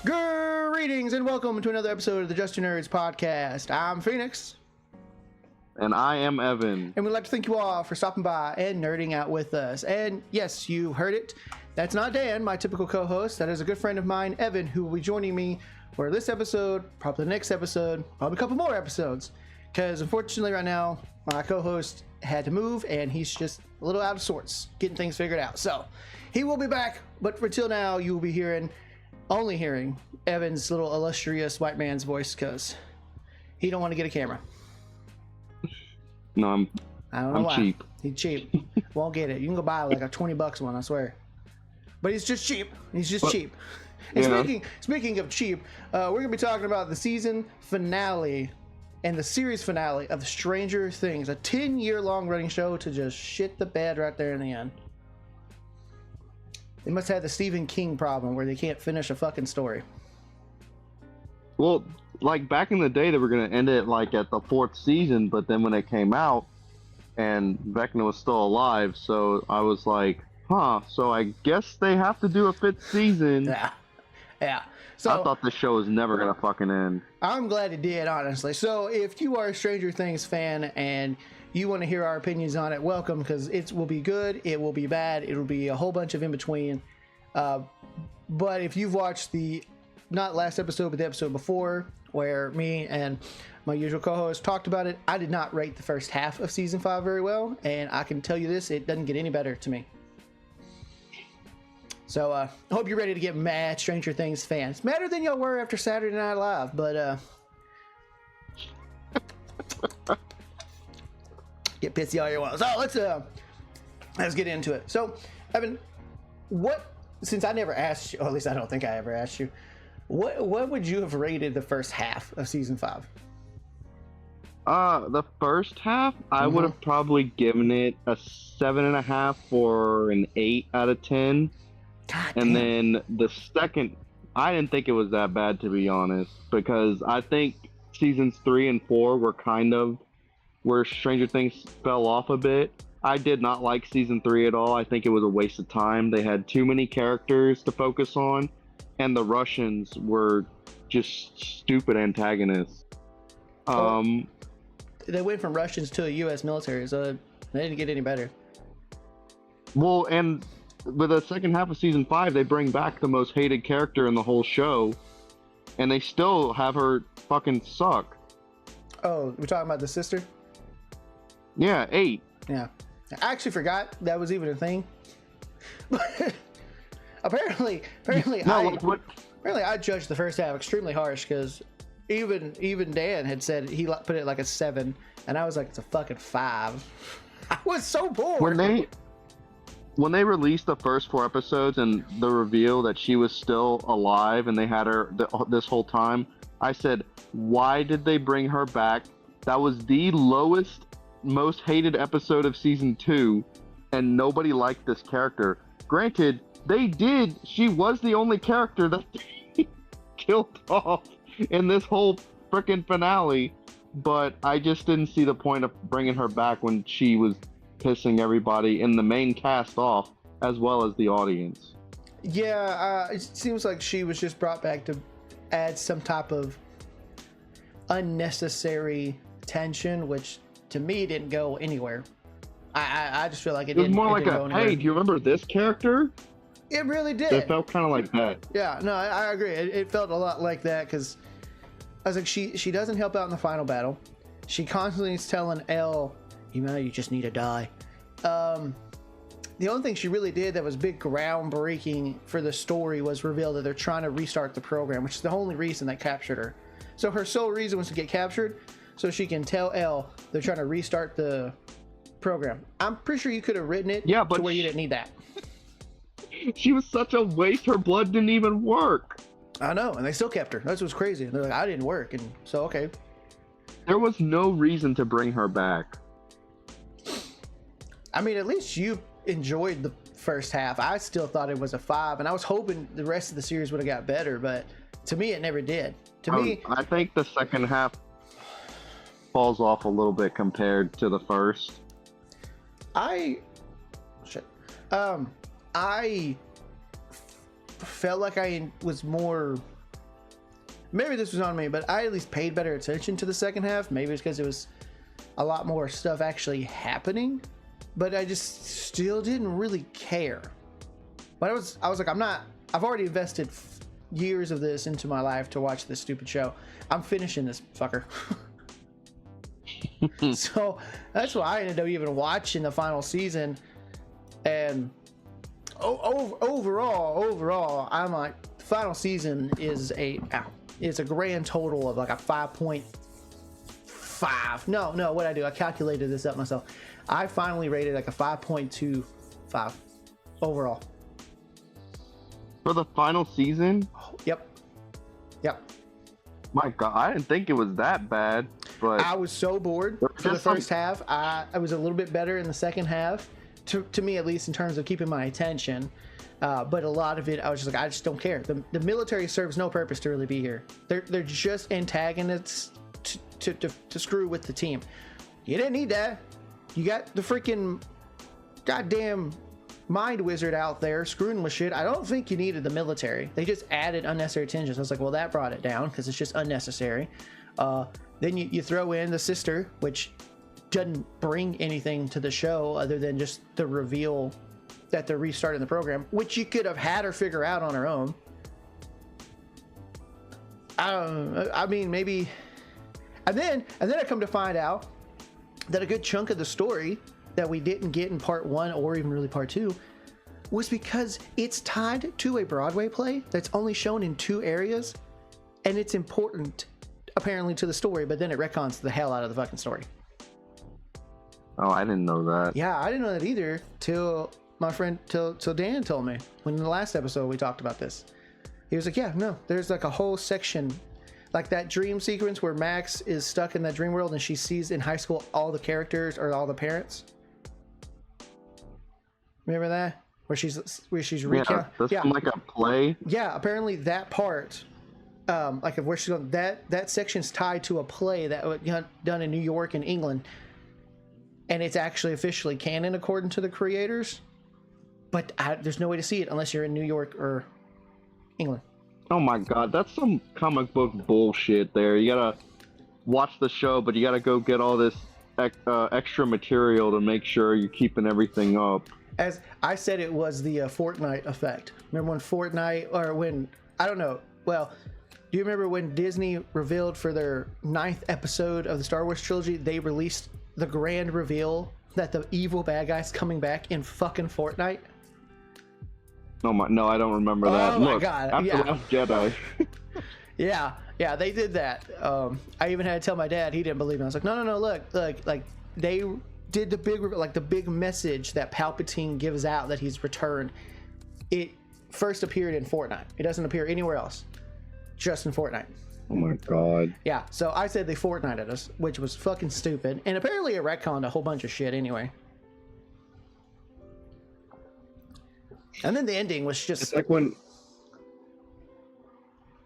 Greetings and welcome to another episode of the Just Your Nerds podcast. I'm Phoenix. And I am Evan. And we'd like to thank you all for stopping by and nerding out with us. And yes, you heard it. That's not Dan, my typical co-host. That is a good friend of mine, Evan, who will be joining me for this episode, probably the next episode, probably a couple more episodes. Because unfortunately right now, my co-host had to move and he's just a little out of sorts, getting things figured out. So he will be back, but until now, you will be only hearing Evan's little illustrious white man's voice because he don't want to get a camera. No, I don't know why. Cheap. He's cheap. Won't get it. You can go buy like a $20 one, I swear. But he's just cheap. He's just cheap. And speaking of cheap, we're gonna be talking about the season finale and the series finale of Stranger Things, a 10-year-long running show to just shit the bed right there in the end. They must have the Stephen King problem where they can't finish a fucking story. Well, like back in the day, they were gonna end it like at the 4th season, but then when it came out and Vecna was still alive, so I was like, so I guess they have to do a 5th season. Yeah. So I thought the show was never gonna fucking end. I'm glad it did, honestly. So if you are a Stranger Things fan and you want to hear our opinions on it, welcome, because it will be good, it will be bad, it will be a whole bunch of in between. But if you've watched not last episode, but the episode before, where me and my usual co-host talked about it, I did not rate the first half of season 5 very well, and I can tell you this, it doesn't get any better to me. So I hope you're ready to get mad, Stranger Things fans. Madder than y'all were after Saturday Night Live, but get pissy all you want. So let's get into it. So, Evan, since I never asked you, or at least I don't think I ever asked you, what would you have rated the first half of season 5? The first half, I would have probably given it a 7.5 or an 8 out of 10. God and damn. then the second, I didn't think it was that bad, to be honest, because I think seasons 3 and 4 were kind of where Stranger Things fell off a bit. I did not like season 3 at all. I think it was a waste of time. They had too many characters to focus on, and the Russians were just stupid antagonists. They went from Russians to a U.S. military, so they didn't get any better. Well, and with the second half of season 5, they bring back the most hated character in the whole show, and they still have her fucking suck. Oh, we're talking about the sister? Yeah, 8. Yeah. I actually forgot that was even a thing. apparently I judged the first half extremely harsh because even Dan had said he put it like a 7, and I was like, it's a fucking 5. I was so bored. When they released the first 4 episodes and the reveal that she was still alive and they had her this whole time, I said, why did they bring her back? That was the lowest, most hated episode of season 2, and nobody liked this character. Granted, they did. She was the only character that they killed off in this whole frickin' finale, but I just didn't see the point of bringing her back when she was pissing everybody in the main cast off, as well as the audience. Yeah, it seems like she was just brought back to add some type of unnecessary tension, which to me didn't go anywhere. I just feel like it was more like hey, do you remember this character? It really did. It felt kind of like that. Yeah, no, I agree. It felt a lot like that because I was like, she doesn't help out in the final battle. She constantly is telling Elle, you just need to die. The only thing she really did that was big groundbreaking for the story was reveal that they're trying to restart the program, which is the only reason that captured her. So her sole reason was to get captured so she can tell Elle they're trying to restart the program. I'm pretty sure you could have written it to where you didn't need that. She was such a waste. Her blood didn't even work. I know, and they still kept her. That's what's crazy. They're like, I didn't work, and so okay. There was no reason to bring her back. I mean, at least you enjoyed the first half. I still thought it was a 5, and I was hoping the rest of the series would have got better, but to me, it never did. I think the second half falls off a little bit compared to the first. I felt like I was more maybe this was on me, but I at least paid better attention to the second half. Maybe it's because it was a lot more stuff actually happening, but I just still didn't really care. But I was like, I've already invested years of this into my life to watch this stupid show. I'm finishing this fucker. So that's why I ended up even watching the final season. And overall, I'm like, the final season is it's a grand total of like a 5.5. No, what I do, I calculated this up myself. I finally rated like a 5.25 overall. For the final season? Yep. My God, I didn't think it was that bad. But I was so bored for the first half. I was a little bit better in the second half, to me at least, in terms of keeping my attention. But a lot of it, I was just like, I just don't care. The military serves no purpose to really be here. They're just antagonists to screw with the team. You didn't need that. You got the freaking goddamn mind wizard out there screwing with shit. I don't think you needed the military. They just added unnecessary tensions. I was like, well, that brought it down because it's just unnecessary. Then you throw in the sister, which doesn't bring anything to the show other than just the reveal that they're restarting the program, which you could have had her figure out on her own. I mean, maybe. And then I come to find out that a good chunk of the story that we didn't get in part 1 or even really part 2 was because it's tied to a Broadway play that's only shown in 2 areas, and it's important apparently to the story, but then it retcons the hell out of the fucking story. Oh, I didn't know that. Yeah, I didn't know that either till my friend, till Dan told me when in the last episode we talked about this. He was like, yeah, no, there's like a whole section, like that dream sequence where Max is stuck in that dream world and she sees in high school all the characters or all the parents. Remember that? Where she's Yeah, that's like a play. Yeah, apparently that part, like of where she's going, that section's tied to a play that was done in New York and England, and it's actually officially canon according to the creators. But there's no way to see it unless you're in New York or England. Oh my God, that's some comic book bullshit. There, you gotta watch the show, but you gotta go get all this extra material to make sure you're keeping everything up. As I said, it was the Fortnite effect. Remember when Fortnite, or when, I don't know, well, do you remember when Disney revealed for their 9th episode of the Star Wars trilogy, they released the grand reveal that the evil bad guy's coming back in fucking Fortnite? No, I don't remember that. Oh my God, after yeah. Last Jedi. Yeah, they did that. I even had to tell my dad, he didn't believe me. I was like, no, look, like they did the big message that Palpatine gives out that he's returned. It first appeared in Fortnite. It doesn't appear anywhere else, just in Fortnite. Oh my God. Yeah, so I said they Fortnited us, which was fucking stupid, and apparently it retconned a whole bunch of shit anyway. And then the ending was just... It's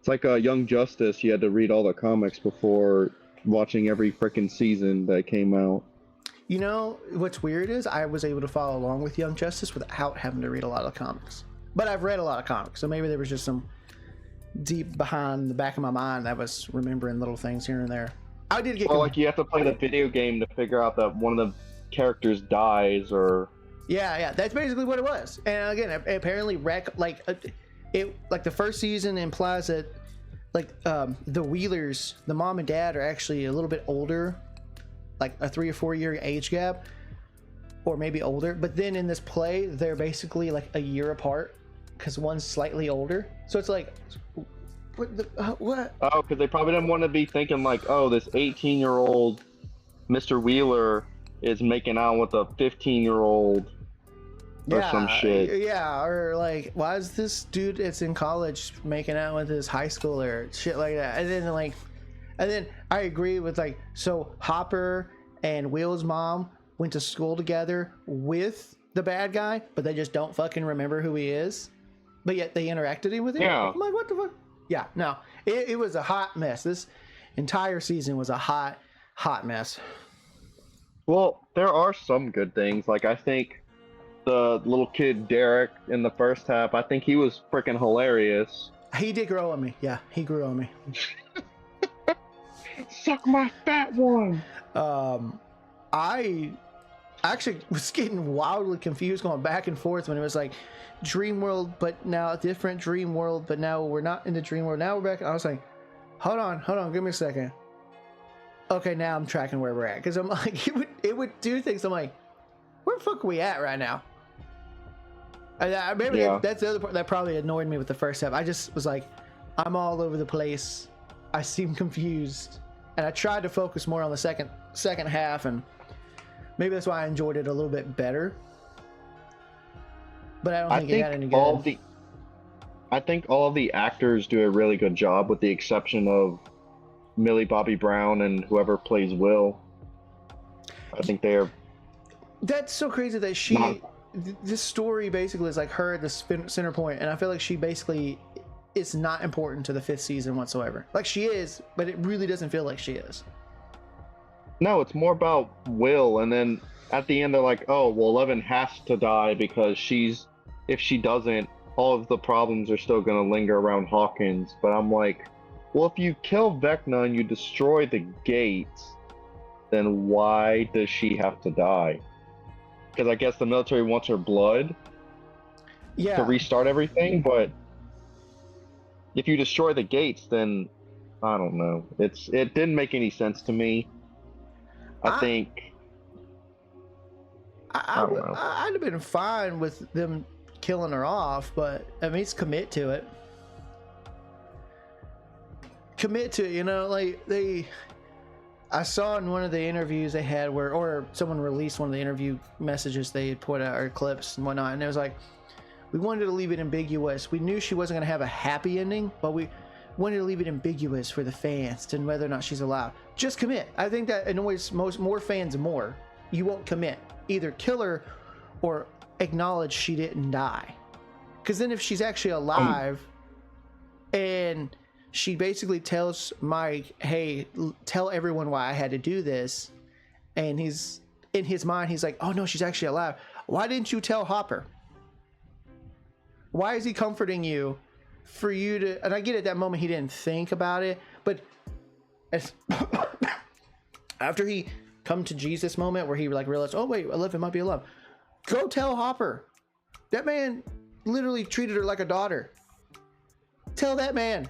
like a Young Justice. You had to read all the comics before watching every freaking season that came out. You know, what's weird is I was able to follow along with Young Justice without having to read a lot of comics. But I've read a lot of comics, so maybe there was just some deep behind the back of my mind that was remembering little things here and there. I did get... Well, like you have to play the video game to figure out that one of the characters dies, or... Yeah, that's basically what it was. And again, apparently the first season implies that the Wheelers, the mom and dad, are actually a little bit older, like a 3 or 4 year age gap, or maybe older. But then in this play, they're basically like a year apart because one's slightly older. So it's like, what? Oh, because they probably didn't want to be thinking like, oh, this 18-year-old Mr. Wheeler is making out with a 15-year-old. Or some shit. Yeah, or like, why is this dude that's in college making out with his high schooler? Shit like that. And then I agree with so Hopper and Will's mom went to school together with the bad guy, but they just don't fucking remember who he is. But yet they interacted with him. Yeah. I'm like, what the fuck? Yeah, no. It was a hot mess. This entire season was a hot mess. Well, there are some good things. Like, I think the little kid Derek in the first half, I think he was freaking hilarious. He did grow on me. Yeah, he grew on me. Suck my fat one. I actually was getting wildly confused going back and forth when it was like dream world, but now a different dream world, but now we're not in the dream world. Now we're back. I was like, hold on, give me a second. Okay, now I'm tracking where we're at, because I'm like, it would do things. I'm like, where the fuck are we at right now? Maybe that's the other part that probably annoyed me with the first half. I just was like, I'm all over the place. I seem confused, and I tried to focus more on the second half, and maybe that's why I enjoyed it a little bit better. But I don't think it got any good. I think all of the actors do a really good job, with the exception of Millie Bobby Brown and whoever plays Will. I think they are. That's so crazy that this story basically is like her at the center point, and I feel like she basically is not important to the 5th season whatsoever. Like, she is, but it really doesn't feel like she is. No, it's more about Will, and then at the end they're like, oh, well, 11 has to die because if she doesn't, all of the problems are still going to linger around Hawkins. But I'm like, well, if you kill Vecna and you destroy the gates, then why does she have to die? Because I guess the military wants her blood to restart everything, but if you destroy the gates, then I don't know. It didn't make any sense to me. I think I don't know. I'd have been fine with them killing her off, but at least commit to it. I saw in one of the interviews they had or someone released one of the interview messages they had put out, or clips and whatnot, and it was like, we wanted to leave it ambiguous. We knew she wasn't going to have a happy ending, but we wanted to leave it ambiguous for the fans to whether or not she's alive. Just commit. I think that annoys more fans more. You won't commit. Either kill her or acknowledge she didn't die. Because then if she's actually alive and she basically tells Mike, hey, tell everyone why I had to do this, and he's in his mind, he's like, oh no, she's actually alive. Why didn't you tell Hopper? Why is he comforting you for you to... And I get at that moment he didn't think about it, but after he come to Jesus moment where he like realized, oh wait, 11 might be alive. Go tell Hopper. That man literally treated her like a daughter. Tell that man.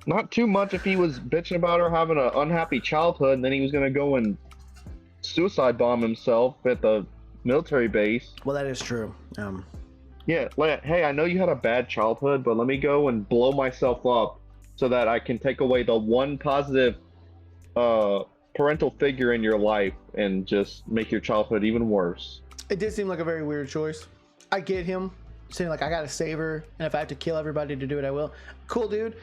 Not too much if he was bitching about her having an unhappy childhood, and then he was going to go and suicide bomb himself at the military base. Well, that is true. Yeah, like, hey, I know you had a bad childhood, but let me go and blow myself up so that I can take away the one positive parental figure in your life and just make your childhood even worse. It did seem like a very weird choice. I get him saying, like, I gotta save her, and if I have to kill everybody to do it, I will. Cool, dude.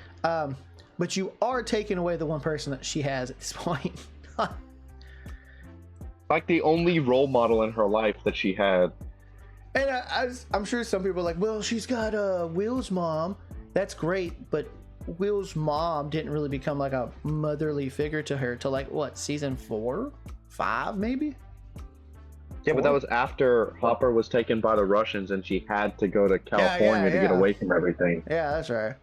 But you are taking away the one person that she has at this point. Like the only role model in her life that she had. And I'm sure some people are like, well, she's got Will's mom. That's great, but Will's mom didn't really become like a motherly figure to her till like, what, season 4? 5 maybe? Yeah, but that was after Hopper was taken by the Russians and she had to go to California to get away from everything. Yeah, that's right.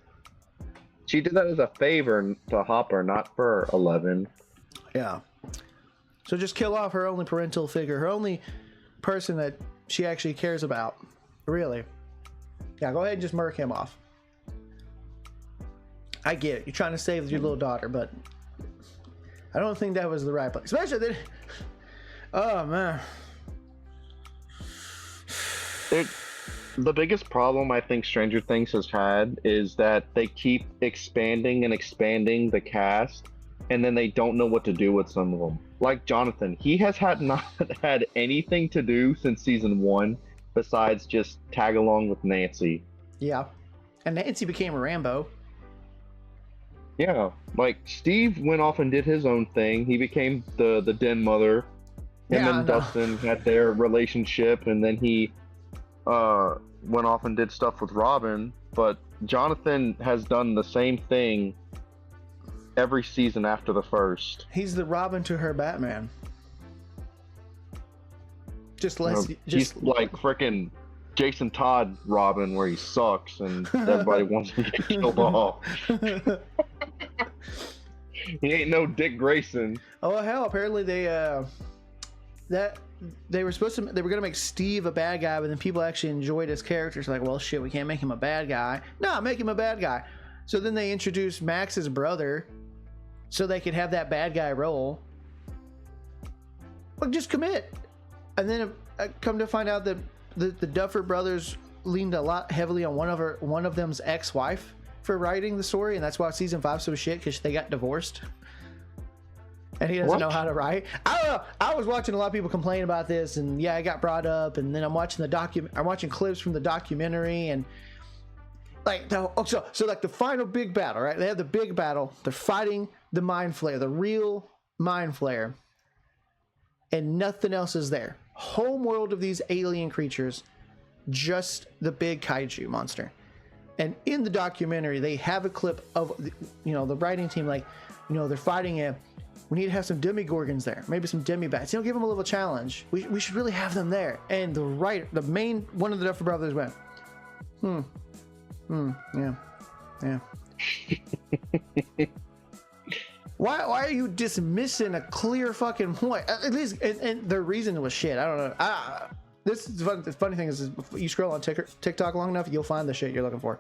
She did that as a favor to Hopper, not for 11. Yeah. So just kill off her only parental figure, her only person that she actually cares about. Really. Yeah, go ahead and just murk him off. I get it. You're trying to save your little daughter, but I don't think that was the right place. Especially then. Oh, man. The biggest problem I think Stranger Things has had is that they keep expanding and expanding the cast, and then they don't know what to do with some of them. Like Jonathan, he has not had anything to do since season 1 besides just tag along with Nancy. Yeah. And Nancy became a Rambo. Yeah. Like, Steve went off and did his own thing. He became the den mother. Him and Dustin had their relationship, and then he went off and did stuff with Robin. But Jonathan has done the same thing every season after the first. He's the Robin to her Batman. Just less. He's like freaking Jason Todd Robin where he sucks and everybody wants him to get killed off. He ain't no Dick Grayson. Oh hell! Apparently they were gonna make Steve a bad guy, but then people actually enjoyed his character. So like, well, shit, we can't make him a bad guy. No, make him a bad guy. So then they introduced Max's brother, so they could have that bad guy role. Well, just commit. And then come to find out that the Duffer brothers leaned a lot heavily on one of them's ex-wife for writing the story, and that's why season 5's so shit, because they got divorced. And he doesn't know how to write. I don't know. I was watching a lot of people complain about this, and yeah, it got brought up. And then I'm watching I'm watching clips from the documentary, and like so like the final big battle, right? They have the big battle. They're fighting the Mind Flayer, the real Mind Flayer, and nothing else is there. Home world of these alien creatures, just the big kaiju monster. And in the documentary, they have a clip of the writing team, like, they're fighting it. We need to have some demigorgons there, maybe some demibats. Give them a little challenge. We should really have them there. And one of the Duffer brothers went, yeah. Why are you dismissing a clear fucking point? At least, and their reason was shit. I don't know. This is the funny thing is if you scroll on TikTok long enough, you'll find the shit you're looking for.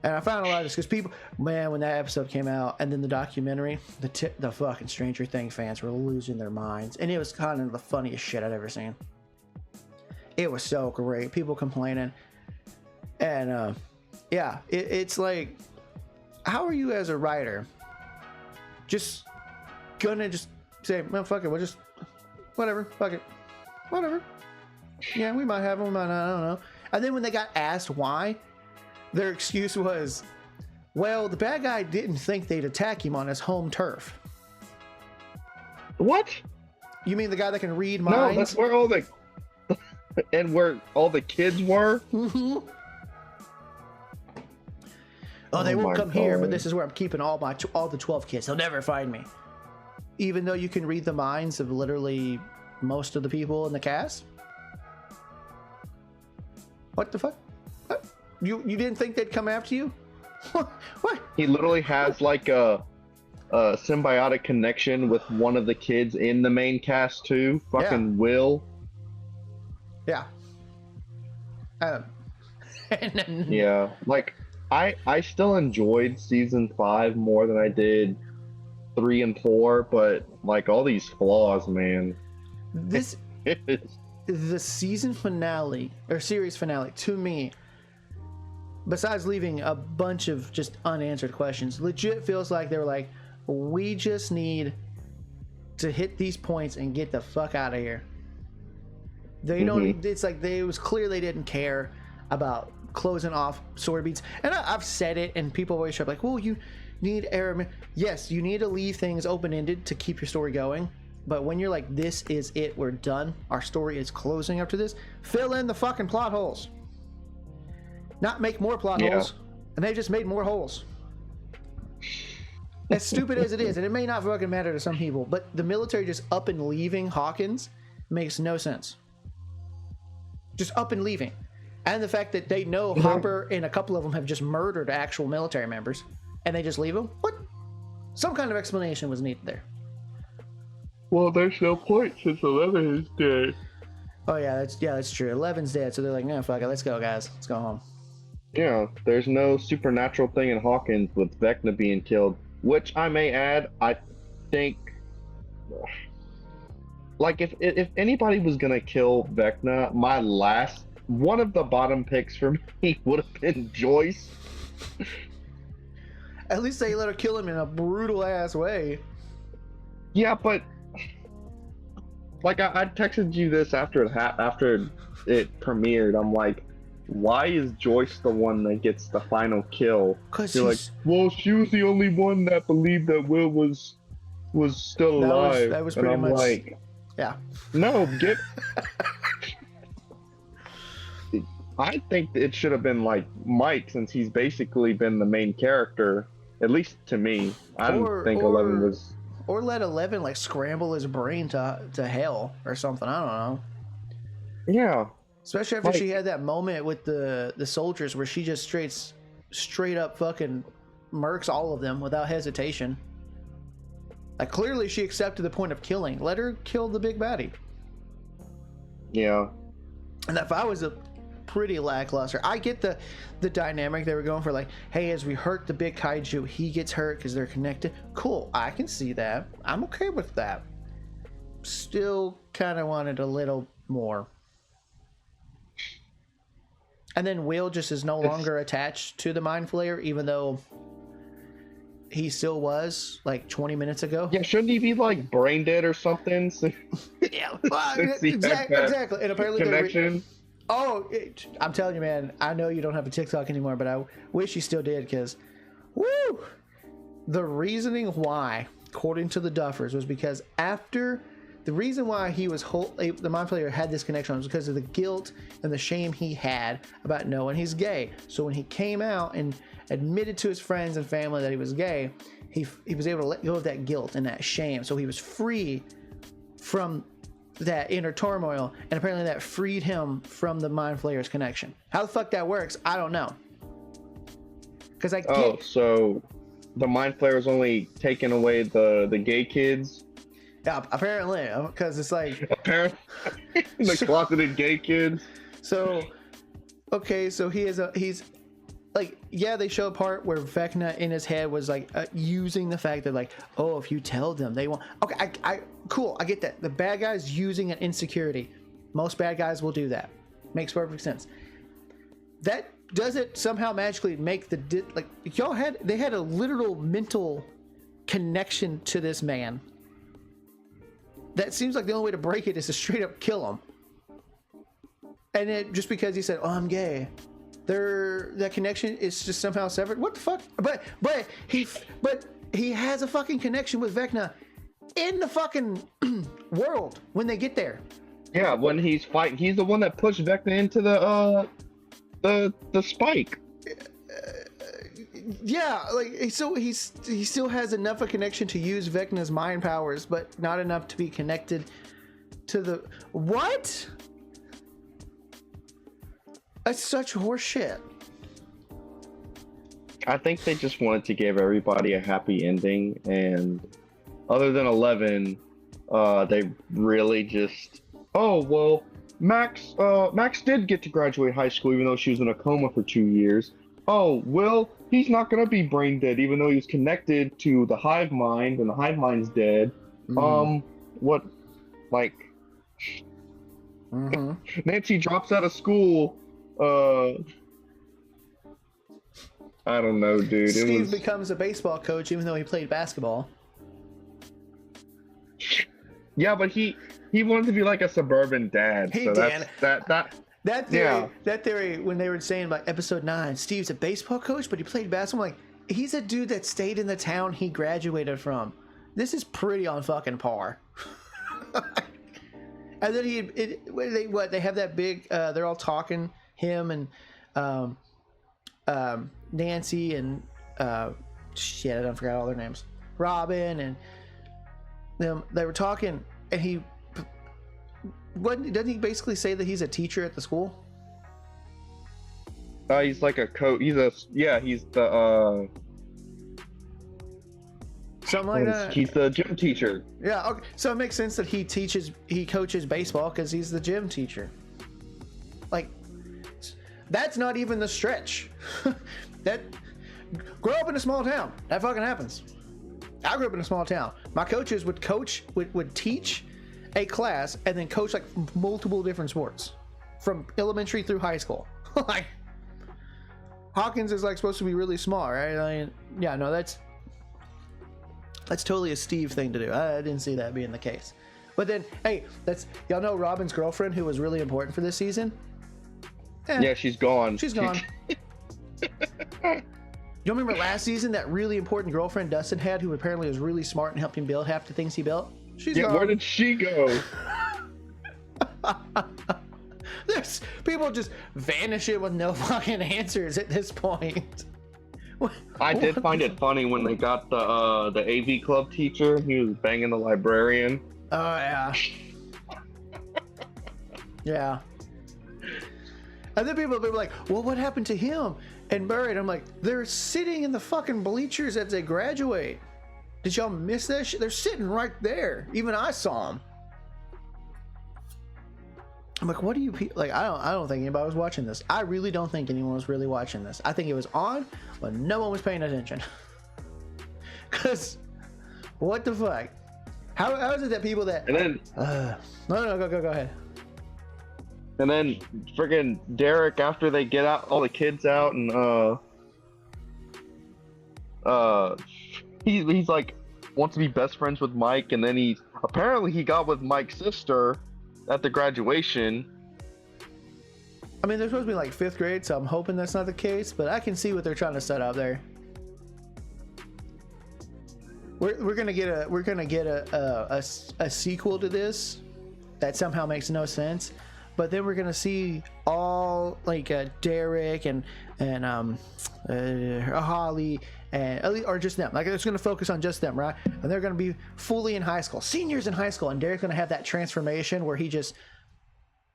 And I found a lot of this because people, man, when that episode came out and then the documentary, the fucking Stranger Things fans were losing their minds. And it was kind of the funniest shit I'd ever seen. It was so great. People complaining. And yeah, it's like, how are you as a writer just gonna just say, well, fuck it, we'll just, whatever, fuck it, whatever. Yeah, we might have them, we might not, I don't know. And then when they got asked why, their excuse was, well, the bad guy didn't think they'd attack him on his home turf. What? You mean the guy that can read minds? No, that's where all the and where all the kids were. Mm-hmm. Oh, they won't come here, but this is where I'm keeping all the 12 kids. They'll never find me. Even though you can read the minds of literally most of the people in the cast. What the fuck? What? You didn't think they'd come after you? What? He literally has like a symbiotic connection with one of the kids in the main cast too. Fucking Will. Yeah. Yeah, like I still enjoyed season 5 more than I did 3 and 4, but like all these flaws, man. This the season finale or series finale to me, besides leaving a bunch of just unanswered questions, legit feels like they were like, we just need to hit these points and get the fuck out of here. They don't. It's like it was clear they didn't care about closing off sword beats. And I've said it, and people always try like, well, you need error. Yes, you need to leave things open-ended to keep your story going. But when you're like, this is it, we're done, our story is closing after this, fill in the fucking plot holes. Not make more plot holes. And they just made more holes. As stupid as it is, and it may not fucking matter to some people, but the military just up and leaving Hawkins makes no sense. Just up and leaving. And the fact that they know Hopper and a couple of them have just murdered actual military members, and they just leave them? What? Some kind of explanation was needed there. Well, there's no point since 11 is dead. Oh yeah, that's true. 11's dead, so they're like, no, fuck it, let's go, guys, let's go home. Yeah, there's no supernatural thing in Hawkins with Vecna being killed, which I may add, I think, like if anybody was gonna kill Vecna, one of the bottom picks for me would have been Joyce. At least they let her kill him in a brutal ass way. Yeah, but like I texted you this after it premiered. I'm like, why is Joyce the one that gets the final kill? You're like, well, she was the only one that believed that Will was still alive. That was pretty much. Like, yeah. No, I think it should have been like Mike, since he's basically been the main character, at least to me. I don't think 11 was. Or let 11 like scramble his brain to hell or something. I don't know. Yeah, Especially after she had that moment with the soldiers where she just straight up fucking murks all of them without hesitation. Like, clearly she accepted the point of killing. Let her kill the big baddie. Yeah. And if I was a pretty lackluster, I get the dynamic they were going for, like, hey, as we hurt the big kaiju, he gets hurt because they're connected. Cool, I can see that. I'm okay with that. Still kind of wanted a little more. And then Will just is no longer attached to the Mind Flayer, even though he still was like 20 minutes ago. Yeah, shouldn't he be like brain dead or something? Yeah, exactly. And apparently connection. I'm telling you, man, I know you don't have a TikTok anymore, but I wish you still did, because woo, the reasoning why, according to the Duffers, was because after the reason why he was the Mind Flayer had this connection was because of the guilt and the shame he had about knowing he's gay. So when he came out and admitted to his friends and family that he was gay, he was able to let go of that guilt and that shame. So he was free from that inner turmoil, and apparently that freed him from the Mind Flayer's connection. How the fuck that works, I don't know. Because so the Mind Flayer is only taking away the gay kids. Yeah, apparently, because it's like apparently the closeted gay kids. So, okay, so he's like, yeah, they show a part where Vecna in his head was like using the fact that, like, oh, if you tell them, they won't. Okay, cool, I get that. The bad guy's using an insecurity. Most bad guys will do that. Makes perfect sense. That doesn't somehow magically make like, they had a literal mental connection to this man. That seems like the only way to break it is to straight up kill him. And it just because he said, "Oh, I'm gay," that connection is just somehow severed. What the fuck? But he has a fucking connection with Vecna in the fucking world when they get there. Yeah, when he's fighting, he's the one that pushed Vecna into the spike. Yeah, like, so he still has enough of a connection to use Vecna's mind powers, but not enough to be connected to the what? That's such horseshit. I think they just wanted to give everybody a happy ending, and other than 11, they really just, oh well, Max did get to graduate high school even though she was in a coma for 2 years. Oh, Will, he's not gonna be brain dead even though he's connected to the hive mind and the hive mind's dead. What, like, Nancy drops out of school. I don't know, dude. Steve becomes a baseball coach even though he played basketball. Yeah, but he wanted to be like a suburban dad. He so did. That theory, when they were saying like episode 9, Steve's a baseball coach, but he played basketball. Like, he's a dude that stayed in the town he graduated from. This is pretty on fucking par. And then they have that big. They're all talking, him and Nancy and shit, I don't forget all their names. Robin and them. They were talking, and doesn't he basically say that he's a teacher at the school? He's like a coach. He's the something like that. He's the gym teacher. Yeah, okay. So it makes sense that he coaches baseball because he's the gym teacher. Like, that's not even the stretch. That grow up in a small town. That fucking happens. I grew up in a small town. My coaches would teach a class and then coach like multiple different sports from elementary through high school. Like, Hawkins is like supposed to be really small, right? I mean, yeah, no, that's totally a Steve thing to do. I didn't see that being the case. But then, hey, y'all know Robin's girlfriend who was really important for this season? Yeah, she's gone. She's gone. You remember last season that really important girlfriend Dustin had, who apparently was really smart and helped him build half the things he built? She's gone. Where did she go? There's people just vanishing with no fucking answers at this point. I did find it funny when they got the AV club teacher. He was banging the librarian. Oh yeah. Yeah. And then people be like, well, what happened to him and Murray? And I'm like, they're sitting in the fucking bleachers as they graduate. Did y'all miss that shit? They're sitting right there. Even I saw them. I'm like, what do you like? I don't think anybody was watching this. I really don't think anyone was really watching this. I think it was on, but no one was paying attention. Cause what the fuck? How is it that people that? And then no, go ahead. And then freaking Derek, after they get out all the kids out, and he's like wants to be best friends with Mike, and then he got with Mike's sister at the graduation. I mean, they're supposed to be like 5th grade, so I'm hoping that's not the case, but I can see what they're trying to set up there. We're gonna get a sequel to this that somehow makes no sense, but then we're gonna see all like Derek and Holly or just them. Like it's gonna focus on just them, right? And they're gonna be fully in high school, seniors in high school, and Derek's gonna have that transformation where he just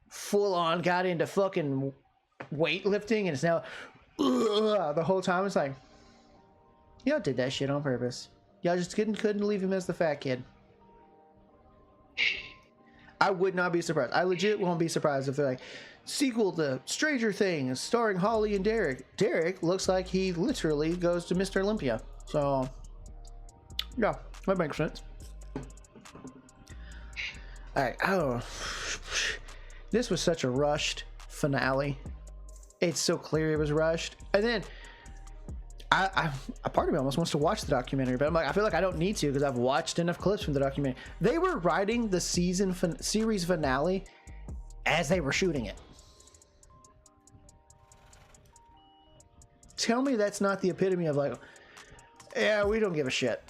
full on got into fucking weightlifting, and it's now the whole time it's like, y'all did that shit on purpose. Y'all just couldn't leave him as the fat kid. I would not be surprised. I legit won't be surprised if they're like, sequel to Stranger Things starring Holly and Derek. Derek looks like he literally goes to Mr. Olympia. So, yeah, that makes sense. Alright, this was such a rushed finale. It's so clear it was rushed. And then, a part of me almost wants to watch the documentary, but I'm like, I feel like I don't need to because I've watched enough clips from the documentary. They were writing the series finale as they were shooting it. Tell me that's not the epitome of like, yeah, we don't give a shit.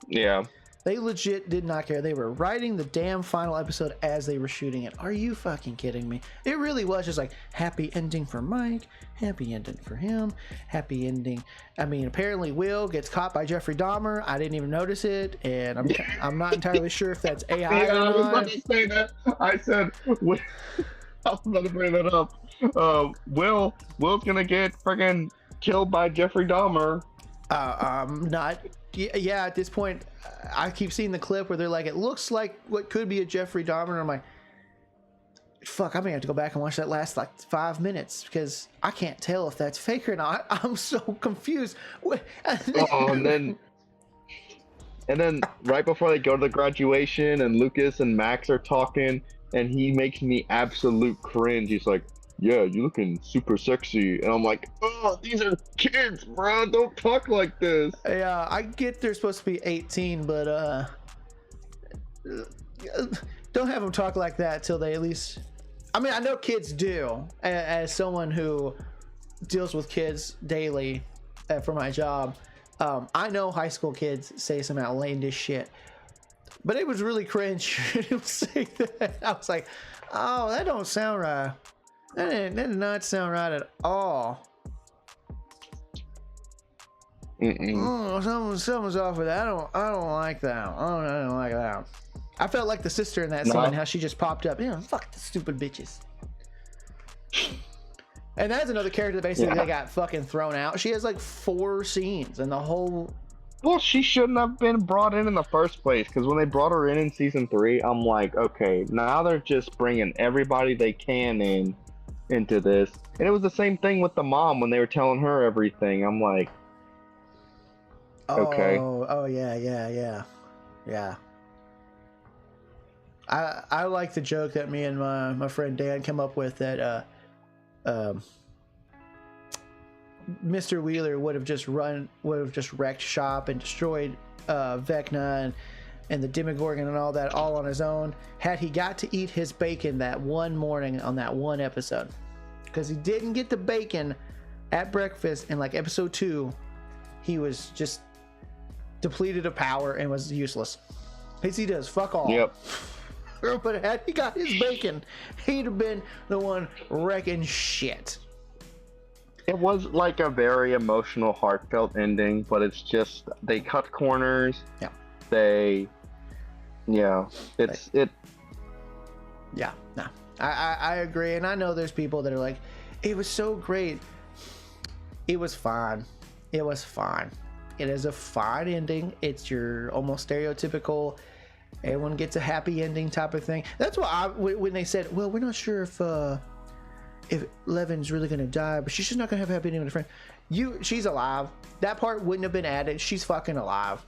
Yeah. They legit did not care. They were writing the damn final episode as they were shooting it. Are you fucking kidding me? It really was just like happy ending for Mike, happy ending for him, happy ending. I mean, apparently Will gets caught by Jeffrey Dahmer. I didn't even notice it, and I'm not entirely sure if that's AI Yeah, or I was not. about to say that. I said, I was about to bring that up. Will's gonna get friggin' killed by Jeffrey Dahmer. Not. Yeah, at this point, I keep seeing the clip where they're like, it looks like what could be a Jeffrey Dahmer. And I'm like, fuck, I'm gonna have to go back and watch that last like 5 minutes because I can't tell if that's fake or not. I'm so confused. And then right before they go to the graduation and Lucas and Max are talking and he makes me absolute cringe. He's like, yeah, you're looking super sexy. And I'm like, oh, these are kids, bro. Don't talk like this. Yeah, I get they're supposed to be 18, but don't have them talk like that till they at least... I mean, I know kids do. As someone who deals with kids daily for my job, I know high school kids say some outlandish shit. But it was really cringe to say that. I was like, oh, that don't sound right. That did not sound right at all. Oh, someone's off with that. I don't like that. I don't like that. I felt like the sister in that scene, how she just popped up. You know, fuck the stupid bitches. And that's another character that basically got fucking thrown out. She has like 4 scenes in the whole. Well, she shouldn't have been brought in the first place, because when they brought her in season 3, I'm like, okay, now they're just bringing everybody they can into this. And it was the same thing with the mom when they were telling her everything. I'm like, okay. Oh yeah. I like the joke that me and my friend Dan come up with that Mr. Wheeler would have just wrecked shop and destroyed Vecna and the Demogorgon and all that all on his own had he got to eat his bacon that one morning on that one episode, because he didn't get the bacon at breakfast in like episode 2. He was just depleted of power and was useless. He does fuck all. Yep. But had he got his bacon, he'd have been the one wrecking shit. It was like a very emotional, heartfelt ending, but it's just they cut corners. Yeah. Yeah, I agree, and I know there's people that are like, it was so great. It was fine. It was fine. It is a fine ending. It's your almost stereotypical, everyone gets a happy ending type of thing. That's why when they said, well, we're not sure if Levin's really gonna die, but she's just not gonna have a happy ending with her friend. She's alive. That part wouldn't have been added. She's fucking alive.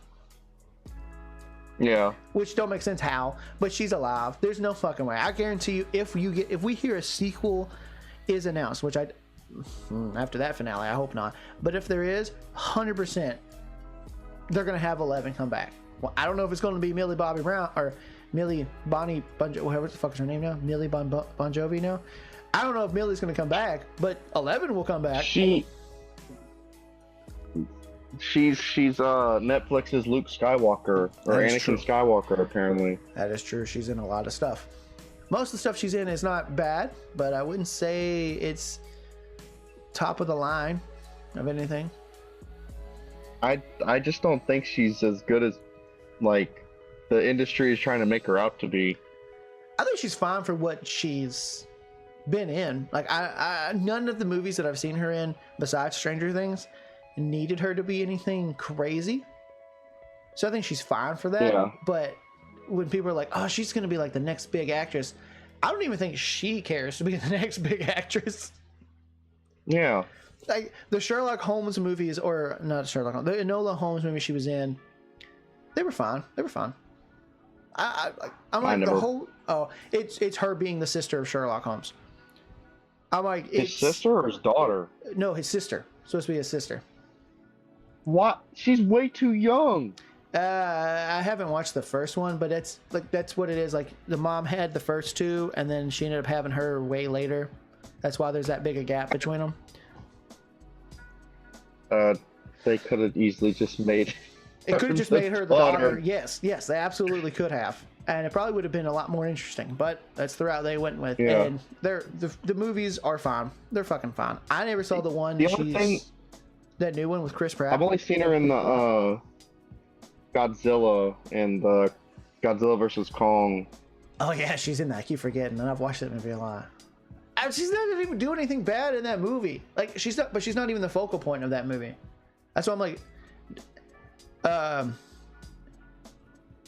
Yeah. Which don't make sense how, but she's alive. There's no fucking way. I guarantee you, if we hear a sequel is announced, which after that finale, I hope not. But if there is, 100%, they're gonna have 11 come back. Well, I don't know if it's gonna be Millie Bobby Brown or Millie Bonnie whatever the fuck is her name now, Millie Bon Jovi now. I don't know if Millie's gonna come back, but 11 will come back. She's Netflix's Luke Skywalker or Anakin Skywalker apparently. That is true. She's in a lot of stuff. Most of the stuff she's in is not bad, but I wouldn't say it's top of the line of anything. I just don't think she's as good as like the industry is trying to make her out to be. I think she's fine for what she's been in. Like I none of the movies that I've seen her in besides Stranger Things needed her to be anything crazy. So I think she's fine for that. Yeah. But when people are like, oh, she's gonna be like the next big actress, I don't even think she cares to be the next big actress. Yeah. Like the Sherlock Holmes movies, or not Sherlock Holmes, the Enola Holmes movie she was in, they were fine. They were fine. I'm like the whole. Oh, it's her being the sister of Sherlock Holmes. I'm like his sister or his daughter? No, his sister. Supposed to be his sister. What? She's way too young. I haven't watched the first one, but that's what it is. Like the mom had the first two, and then she ended up having her way later. That's why there's that big a gap between them. They could have easily just made. It could have just made her the daughter. Yes, they absolutely could have, and it probably would have been a lot more interesting. But that's the route they went with. Yeah. And the movies are fine. They're fucking fine. I never saw the one. That new one with Chris Pratt. I've only seen her in the Godzilla and the Godzilla versus Kong. Oh yeah, she's in that. I keep forgetting, and I've watched that movie a lot. She's not even doing anything bad in that movie. Like she's not even the focal point of that movie. That's why I'm like,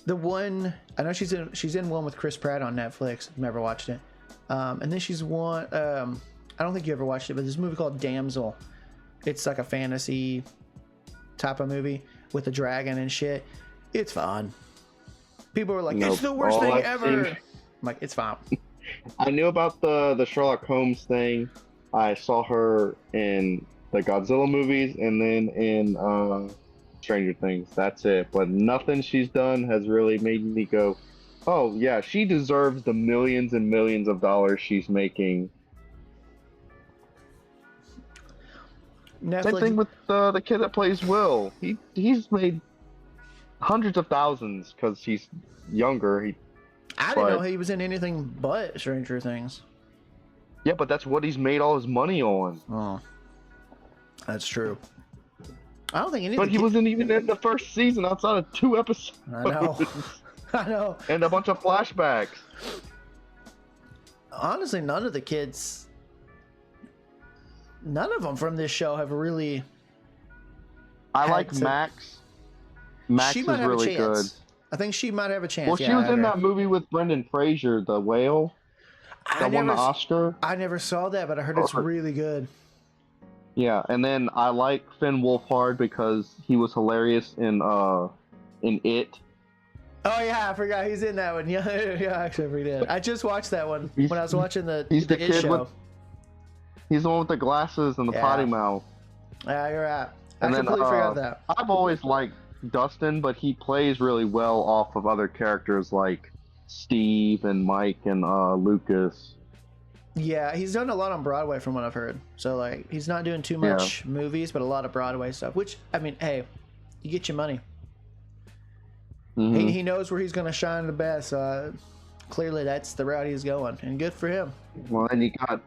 the one I know she's in one with Chris Pratt on Netflix. I've never watched it. And then she's one. I don't think you ever watched it, but there's a movie called Damsel. It's like a fantasy type of movie with a dragon and shit. It's fun. People are like, it's the worst thing ever. I'm like, it's fine. I knew about the Sherlock Holmes thing. I saw her in the Godzilla movies and then in Stranger Things. That's it. But nothing she's done has really made me go, oh yeah, she deserves the millions and millions of dollars she's making. Netflix. Same thing with the kid that plays Will. He's made hundreds of thousands because he's younger. I didn't know he was in anything but Stranger Things. Yeah, but that's what he's made all his money on. Oh, that's true. I don't think any. But he wasn't even in the first season outside of 2 episodes. I know. I know. And a bunch of flashbacks. Honestly, none of the kids. None of them from this show have really. I like Max. Max is really good. I think she might have a chance. Well, she was in that movie with Brendan Fraser, The Whale, that won the Oscar. I never saw that, but I heard it's really good. Yeah, and then I like Finn Wolfhard because he was hilarious in It. Oh yeah, I forgot he's in that one. Yeah, actually, I forgot. I just watched that one when I was watching the It show. He's the one with the glasses and the potty mouth. Yeah, you're right. I completely forgot that. I've always liked Dustin, but he plays really well off of other characters like Steve and Mike and Lucas. Yeah, he's done a lot on Broadway from what I've heard. So like, he's not doing too much movies, but a lot of Broadway stuff. Which, I mean, hey, you get your money. Mm-hmm. He knows where he's going to shine the best. So clearly, that's the route he's going, and good for him. Well, and you got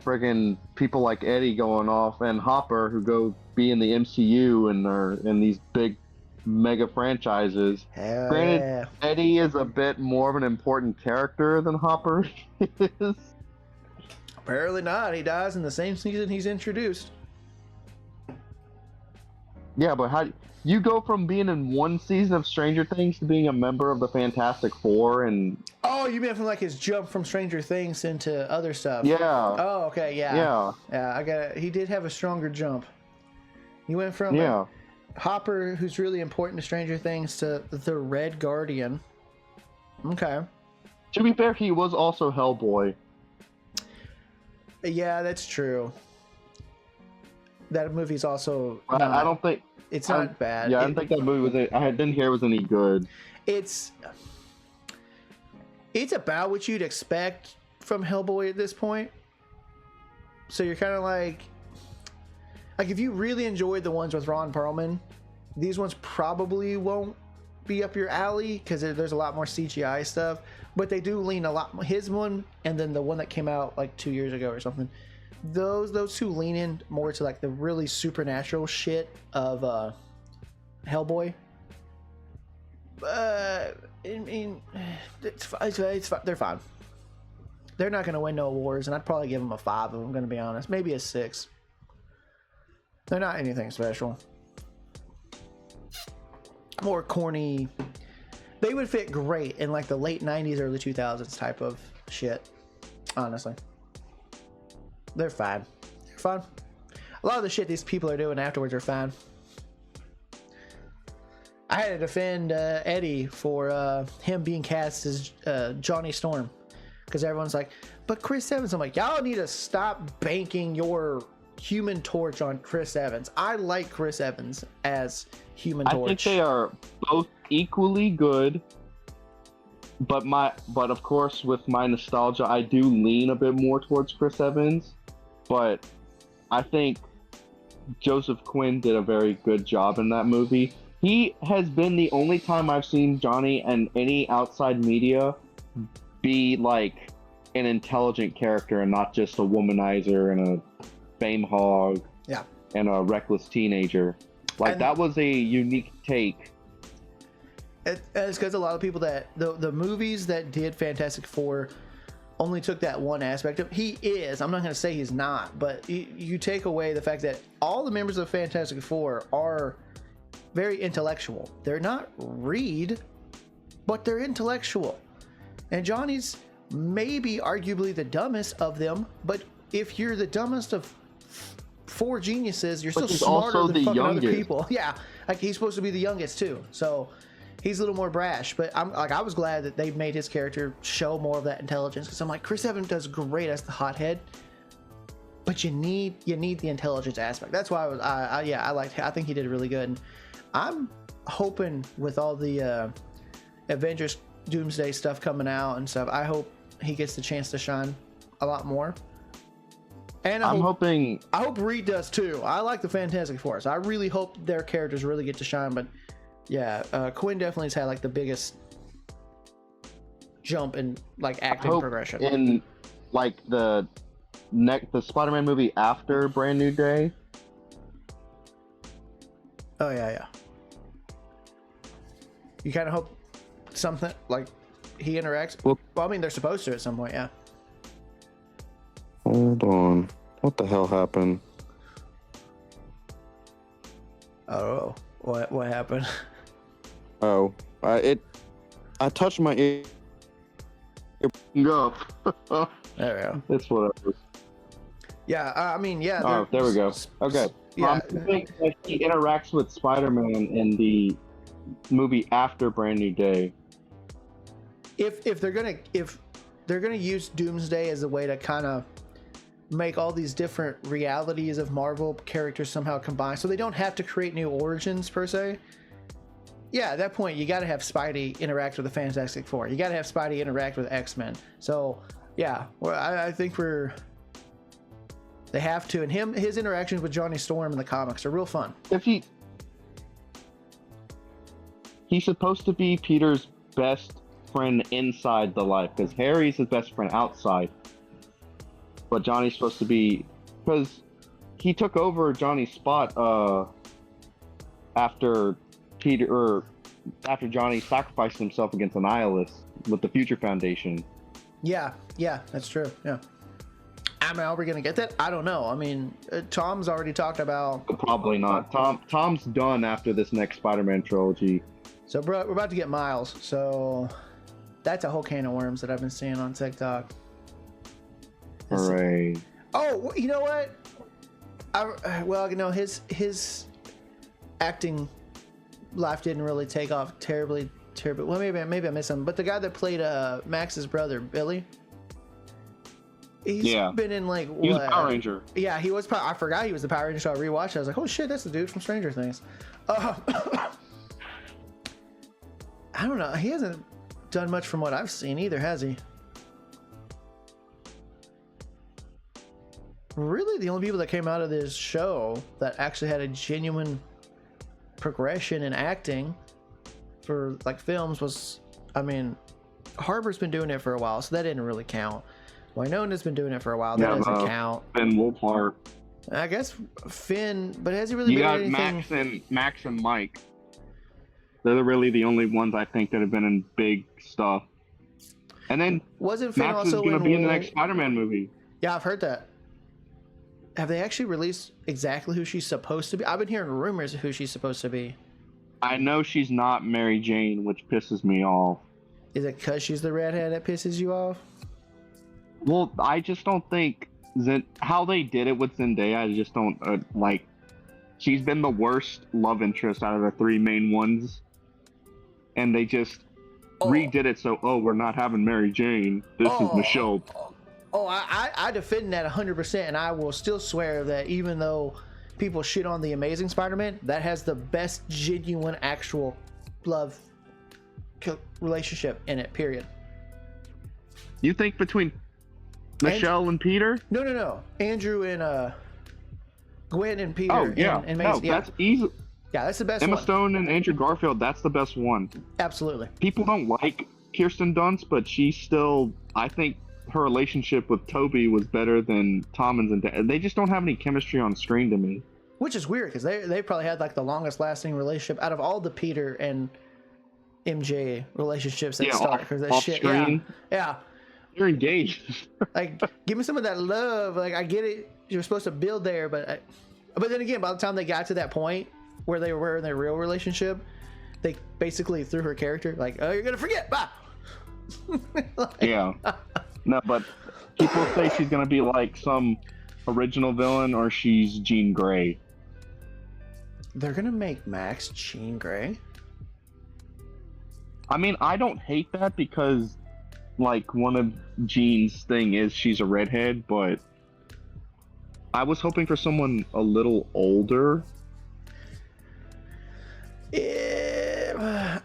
friggin' people like Eddie going off and Hopper who go be in the MCU and are in these big mega franchises. Granted, Eddie is a bit more of an important character than Hopper is. Apparently not. He dies in the same season he's introduced. Yeah, but how you go from being in one season of Stranger Things to being a member of the Fantastic Four and Oh, you meant from like his jump from Stranger Things into other stuff? yeah, Oh, okay, yeah. yeah, I got it. He did have a stronger jump. He went from yeah. Hopper, who's really important to Stranger Things, to the Red Guardian. Okay. To be fair, he was also Hellboy. Yeah, that's true. That movie's also. I don't think it's not bad. Yeah, I don't think that movie was. I didn't hear it was any good. It's about what you'd expect from Hellboy at this point. So you're kind of like if you really enjoyed the ones with Ron Perlman, these ones probably won't be up your alley because there's a lot more CGI stuff. But they do lean a lot. His one and then the one that came out like 2 years ago or something. Those two lean in more to like the really supernatural shit of Hellboy. I mean, it's fine. They're fine. They're not going to win no awards, and I'd probably give them a 5 if I'm going to be honest. Maybe a 6. They're not anything special. More corny. They would fit great in like the late 90s, early 2000s type of shit. Honestly. They're fine. They're fine. A lot of the shit these people are doing afterwards are fine. I had to defend Eddie for him being cast as Johnny Storm. Because everyone's like, but Chris Evans. I'm like, y'all need to stop banking your Human Torch on Chris Evans. I like Chris Evans as Human Torch. I think they are both equally good. But of course, with my nostalgia, I do lean a bit more towards Chris Evans. But I think Joseph Quinn did a very good job in that movie. He has been the only time I've seen Johnny and any outside media be like an intelligent character and not just a womanizer and a fame hog and a reckless teenager. Like, that was a unique take. It's because a lot of people that the movies that did Fantastic Four only took that one aspect of. He is. I'm not going to say he's not, but you take away the fact that all the members of Fantastic Four are very intellectual. They're not Reed, but they're intellectual. And Johnny's maybe arguably the dumbest of them, but if you're the dumbest of 4 geniuses, you're still smarter than fucking other people. Yeah, like he's supposed to be the youngest too, so he's a little more brash. But I was glad that they made his character show more of that intelligence, because I'm like, Chris Evans does great as the hothead, but you need the intelligence aspect. That's why I think he did really good. And I'm hoping with all the Avengers Doomsday stuff coming out and stuff, I hope he gets the chance to shine a lot more. And I hope Reed does too. I like the Fantastic Four, so I really hope their characters really get to shine. But yeah, Quinn definitely has had like the biggest jump in like acting progression. In like the Spider-Man movie after Brand New Day. Oh yeah. You kind of hope something like he interacts. Well, I mean, they're supposed to at some point, yeah. Hold on. What the hell happened? Oh, what happened? Oh, I touched my ear. Go. There we go. It's whatever. Yeah, I mean, yeah. Oh, there we go. Okay. Yeah. I think that he interacts with Spider-Man in the movie after Brand New Day. If they're gonna use Doomsday as a way to kind of make all these different realities of Marvel characters somehow combine, so they don't have to create new origins per se. Yeah, at that point you got to have Spidey interact with the Fantastic Four. You got to have Spidey interact with X-Men. So yeah, well, I think they have to, and his interactions with Johnny Storm in the comics are real fun. If he's supposed to be Peter's best friend inside the life, because Harry's his best friend outside, but Johnny's supposed to be, because he took over Johnny's spot after Johnny sacrificed himself against Annihilus with the Future Foundation. Yeah, that's true. Yeah, I mean, are we gonna get that? I don't know. I mean, Tom's already talked about. Probably not. Tom's done after this next Spider-Man trilogy. So, bro, we're about to get Miles. So, that's a whole can of worms that I've been seeing on TikTok. Hooray! Oh, you know what? Well, you know, his acting life didn't really take off terribly. Well, maybe I missed him. But the guy that played Max's brother, Billy. He's been in like what? He was Power Ranger. Yeah, he was. I forgot he was the Power Ranger. So I rewatched it. I was like, oh shit, that's the dude from Stranger Things. I don't know. He hasn't done much from what I've seen either, has he? Really, the only people that came out of this show that actually had a genuine progression in acting for like films was, I mean, Harbor's been doing it for a while, so that didn't really count. Wynona's been doing it for a while. That doesn't count. Finn Wolfhard. I guess Finn, but has he really been in anything? Max and Mike. They're really the only ones I think that have been in big stuff. And then wasn't Finn Max also is going to be in the next Spider-Man movie. Yeah, I've heard that. Have they actually released exactly who she's supposed to be? I've been hearing rumors of who she's supposed to be. I know she's not Mary Jane, which pisses me off. Is it because she's the redhead that pisses you off? Well, I just don't think how they did it with Zendaya. I just don't like. She's been the worst love interest out of the three main ones, and they just redid it. So, we're not having Mary Jane. This is Michelle. I defend that 100%, and I will still swear that even though people shit on the Amazing Spider-Man, that has the best genuine actual love relationship in it. Period. You think between Michelle and Peter? No. Andrew and Gwen and Peter. Oh yeah, and Mason. That's easy. Yeah, that's the best Emma one. Stone and Andrew Garfield. That's the best one. Absolutely. People don't like Kirsten Dunst, but she's still. I think her relationship with Toby was better than Tom and Zendaya. They just don't have any chemistry on screen to me. Which is weird because they probably had like the longest lasting relationship out of all the Peter and MJ relationships that start because that shit. Screen. Yeah. You're engaged. Like, give me some of that love. Like, I get it. You're supposed to build there, but then again, by the time they got to that point where they were in their real relationship, they basically threw her character like, oh, you're gonna forget. Bah! Yeah. No, but people say she's gonna be like some original villain or she's Jean Grey. They're gonna make Max Jean Grey? I mean, I don't hate that because like one of Jean's thing is she's a redhead, but I was hoping for someone a little older. I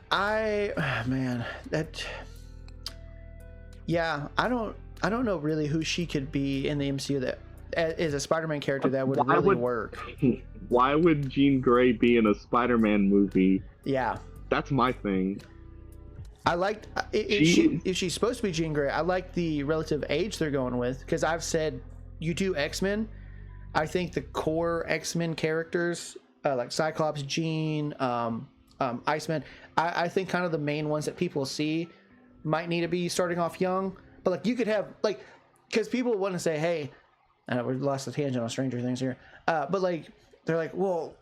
don't know really who she could be in the MCU that is a Spider-Man character that would really work. Why would Jean Grey be in a Spider-Man movie? Yeah, that's my thing. I liked if she's supposed to be Jean Grey. I like the relative age they're going with because I've said you do X-Men. I think the core X-Men characters like Cyclops, Jean, Iceman. I think kind of the main ones that people see might need to be starting off young. But like you could have like because people want to say, hey, we lost the tangent on Stranger Things here. But like they're like, well,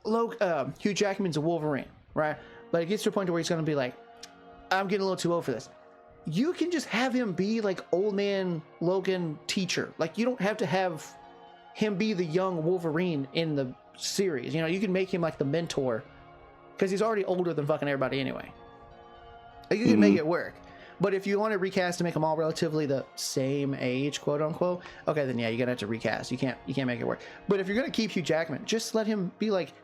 Hugh Jackman's a Wolverine, right? But it gets to a point where he's going to be like, I'm getting a little too old for this. You can just have him be like old man Logan teacher. Like you don't have to have him be the young Wolverine in the series. You know, you can make him like the mentor because he's already older than fucking everybody anyway. Like, you can make it work. But if you want to recast to make them all relatively the same age, quote unquote, okay, then yeah, you're gonna have to recast. You can't make it work. But if you're gonna keep Hugh Jackman, just let him be like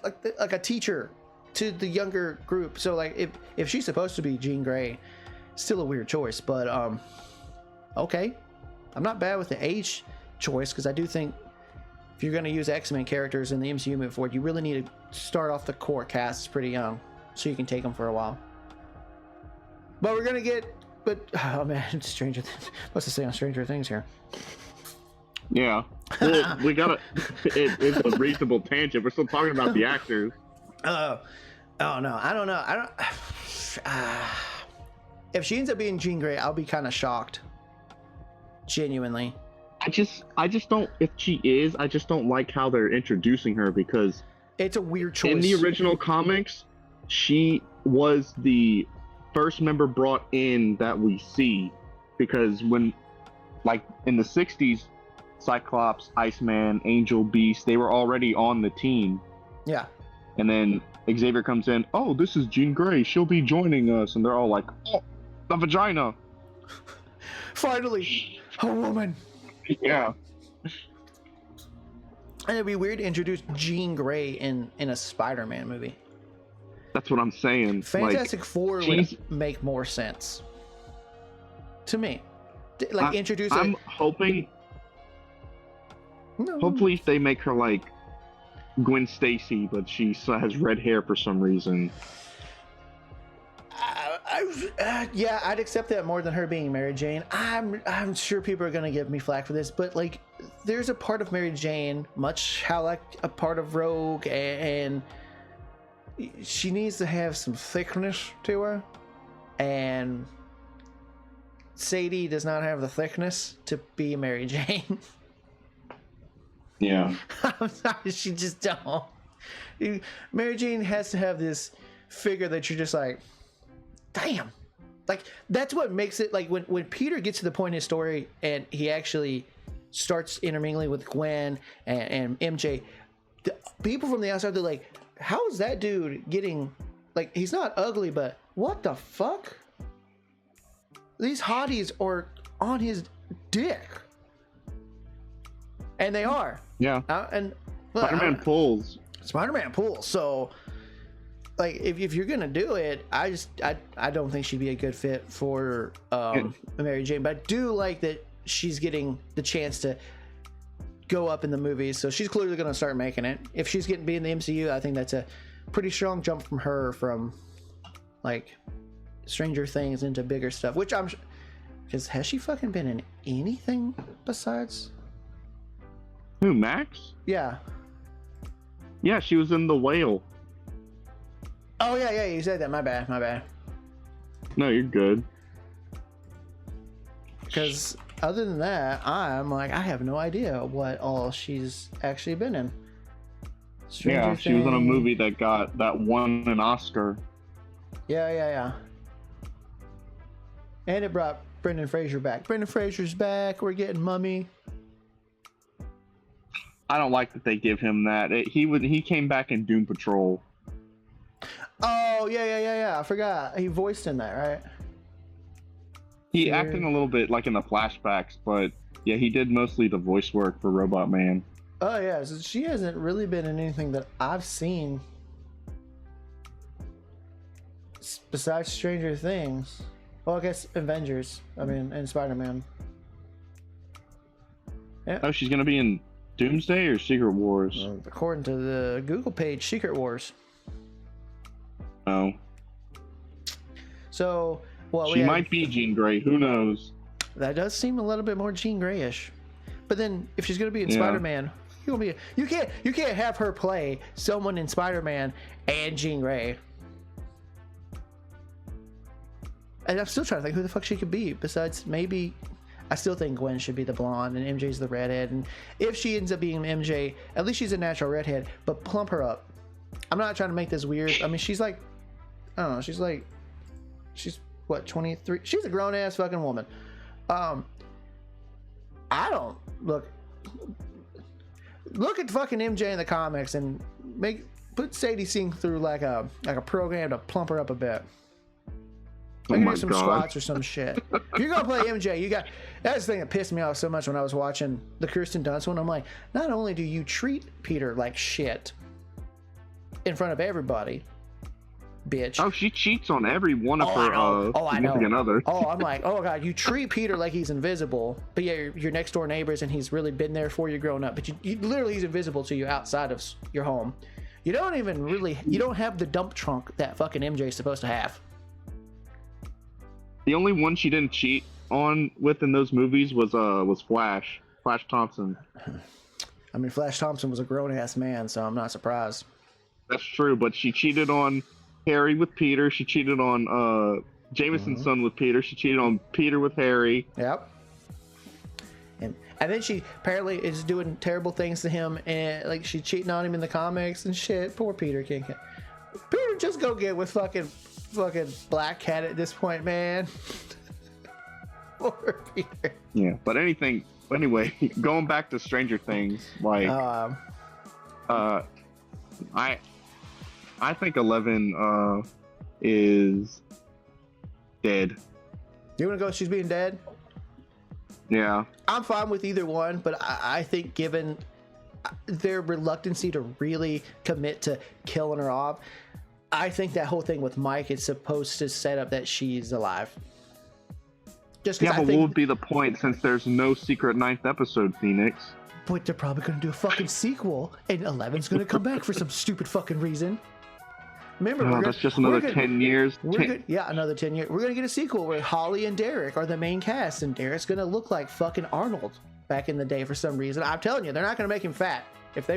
a teacher to the younger group. So like if she's supposed to be Jean Grey, still a weird choice, but okay, I'm not bad with the age choice because I do think if you're going to use X-Men characters in the MCU moving forward, you really need to start off the core cast pretty young so you can take them for a while. But we're gonna get oh man, Stranger Things. What's to say on Stranger Things here? Yeah, well, we gotta. It's a reasonable tangent. We're still talking about the actors. Oh no, I don't know. If she ends up being Jean Grey, I'll be kind of shocked. Genuinely. I just don't. If she is, I just don't like how they're introducing her because It's a weird choice. in the original comics, she was the first member brought in that we see because when, like in the '60s, Cyclops, Iceman, Angel, Beast, they were already on the team. Yeah. And then Xavier comes in. Oh, this is Jean Grey. She'll be joining us, and they're all like, "Oh, the vagina." Finally, a woman. Yeah. And it'd be weird to introduce Jean Grey in a Spider-Man movie. That's what I'm saying. Fantastic Four she's- would make more sense to me. Like introduce. I'm hoping. No. Hopefully, they make her like Gwen Stacy, but she has red hair for some reason. Yeah, I'd accept that more than her being Mary Jane. I'm sure people are gonna give me flack for this, but like, there's a part of Mary Jane, much how like a part of Rogue, and she needs to have some thickness to her, and Sadie does not have the thickness to be Mary Jane. Yeah. I'm sorry, she just don't. Mary Jane has to have this figure that you're just like, damn. Like, that's what makes it, like, when Peter gets to the point in his story and he actually starts intermingling with Gwen and MJ, the people from the outside, they're like, how is that dude getting, like, he's not ugly, but what the fuck? These hotties are on his dick. And they are. Yeah. And Spider-Man pulls. Spider-Man pulls. So, like, if you're gonna do it, I don't think she'd be a good fit for Mary Jane. But I do like that she's getting the chance to go up in the movies. So she's clearly gonna start making it. If she's getting be in the MCU, I think that's a pretty strong jump from her from like Stranger Things into bigger stuff. Which I'm, because has she fucking been in anything besides? Who, Max? Yeah. Yeah, she was in The Whale. Oh yeah, you said that. My bad. No, you're good. Because other than that, I'm like, I have no idea what all she's actually been in. Stranger Things. She was in a movie that won an Oscar. Yeah. And it brought Brendan Fraser back. Brendan Fraser's back. We're getting Mummy. I don't like that they give him that. He came back in Doom Patrol. Oh yeah. I forgot. He voiced in that, right? He acted a little bit like in the flashbacks, but yeah, he did mostly the voice work for Robot Man. Oh yeah, so she hasn't really been in anything that I've seen besides Stranger Things. Well, I guess Avengers. I mean, and Spider-Man. Yeah. Oh, she's gonna be in Doomsday or Secret Wars? According to the Google page, Secret Wars. Oh. So, well, she might be Jean Grey. Who knows? That does seem a little bit more Jean Greyish. But then, if she's gonna be in Spider-Man, you can't have her play someone in Spider-Man and Jean Grey. And I'm still trying to think who the fuck she could be. Besides, maybe, I still think Gwen should be the blonde and MJ's the redhead. And if she ends up being MJ, at least she's a natural redhead. But plump her up. I'm not trying to make this weird. I mean, she's like, I don't know. She's what, 23? She's a grown ass fucking woman. I don't look at fucking MJ in the comics and put Sadie Sink through like a program to plump her up a bit. Make her do some squats or some shit. If you're gonna play MJ, that's the thing that pissed me off so much when I was watching the Kirsten Dunst one. I'm like, not only do you treat Peter like shit in front of everybody, bitch. Oh, she cheats on every one of her significant others. Oh, I'm like, oh god, you treat Peter like he's invisible, but yeah, your next door neighbors and he's really been there for you growing up, but you literally he's invisible to you outside of your home. You don't have the dump trunk that fucking MJ's supposed to have. The only one she didn't cheat on with in those movies was Flash Thompson. I mean, Flash Thompson was a grown ass man, so I'm not surprised. That's true, but she cheated on Harry with Peter. She cheated on Jameson's son with Peter. She cheated on Peter with Harry. Yep. And then she apparently is doing terrible things to him, and like she's cheating on him in the comics and shit. Poor Peter King. Peter, just go get with fucking Black Cat at this point, man. Poor Peter. Yeah, but anyway, going back to Stranger Things, like, I think 11 is dead. You want to go? She's being dead. Yeah, I'm fine with either one, but I think given their reluctancy to really commit to killing her off, I think that whole thing with Mike is supposed to set up that she's alive. Just yeah, but what would be the point since there's no secret 9th episode, Phoenix? But they're probably going to do a fucking sequel, and 11's going to come back for some stupid fucking reason. Remember, that's just another 10 years. Another 10 years. We're going to get a sequel where Holly and Derek are the main cast, and Derek's going to look like fucking Arnold back in the day for some reason. I'm telling you, they're not going to make him fat. If they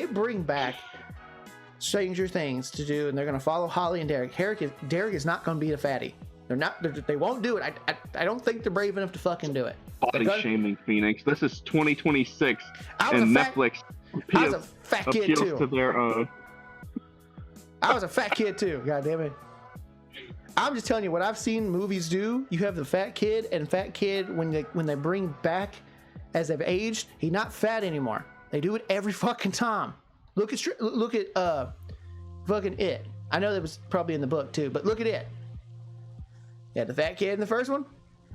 bring back Stranger Things to do, and they're going to follow Holly and Derek, Derek is not going to be a fatty. They won't do it. I don't think they're brave enough to fucking do it. Body shaming, Phoenix. This is 2026, and Netflix I was a fat kid too. To their, I was a fat kid too. God damn it. I'm just telling you what I've seen movies do. You have the fat kid, and fat kid when they bring back as they've aged, he's not fat anymore. They do it every fucking time. Look at fucking It. I know that was probably in the book too, but look at It. Yeah, the fat kid in the first one,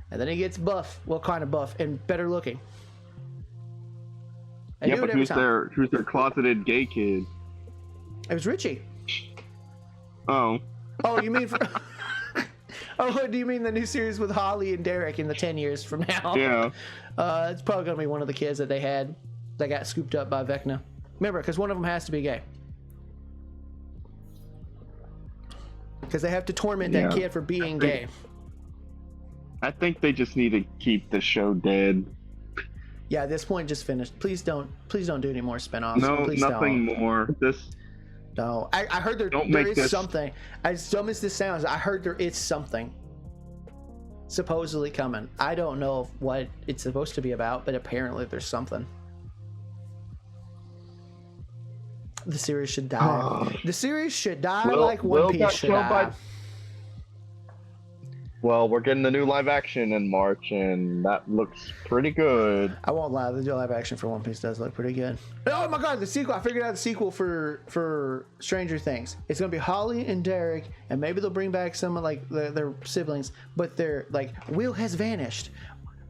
and then he gets buff. Well, kind of buff and better looking. Yeah, but who's their closeted gay kid? It was Richie. Oh, you mean? Oh, do you mean the new series with Holly and Derek in the 10 years from now? Yeah. It's probably gonna be one of the kids that they had that got scooped up by Vecna. Remember, because one of them has to be gay. Because they have to torment that kid for being gay. I think they just need to keep the show dead. Yeah, at this point, just finish. Please don't do any more spinoffs. No, please nothing don't. more. No, I heard there is something. As dumb as this sounds, I heard there is something supposedly coming. I don't know what it's supposed to be about, but apparently there's something. The series should die. The series should die like One Piece should die. Well, we're getting the new live action in March, and that looks pretty good. I won't lie, the live action for One Piece does look pretty good. Oh my god, the sequel! I figured out the sequel for Stranger Things. It's gonna be Holly and Derek, and maybe they'll bring back some of like their siblings, but they're like, Will has vanished.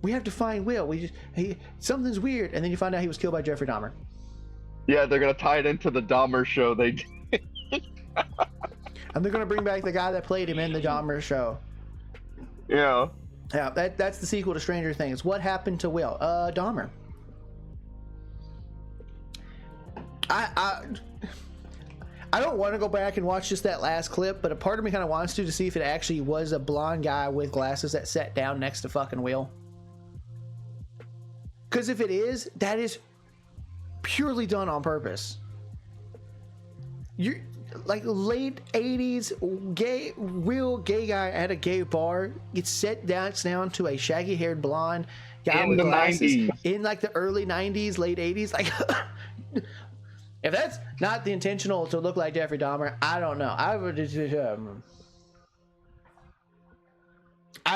We have to find Will. Something's weird, and then you find out he was killed by Jeffrey Dahmer. Yeah, they're gonna tie it into the Dahmer show they did. And they're gonna bring back the guy that played him in the Dahmer show. Yeah. Yeah, that's the sequel to Stranger Things. What happened to Will? Dahmer. I don't want to go back and watch just that last clip, but a part of me kind of wants to see if it actually was a blonde guy with glasses that sat down next to fucking Will. Because if it is, that is purely done on purpose. You're like late 80s real gay guy at a gay bar gets set down to a shaggy haired blonde guy with glasses 90s. In like the early 90s, late 80s. Like if that's not the intentional to look like Jeffrey Dahmer, I don't know. I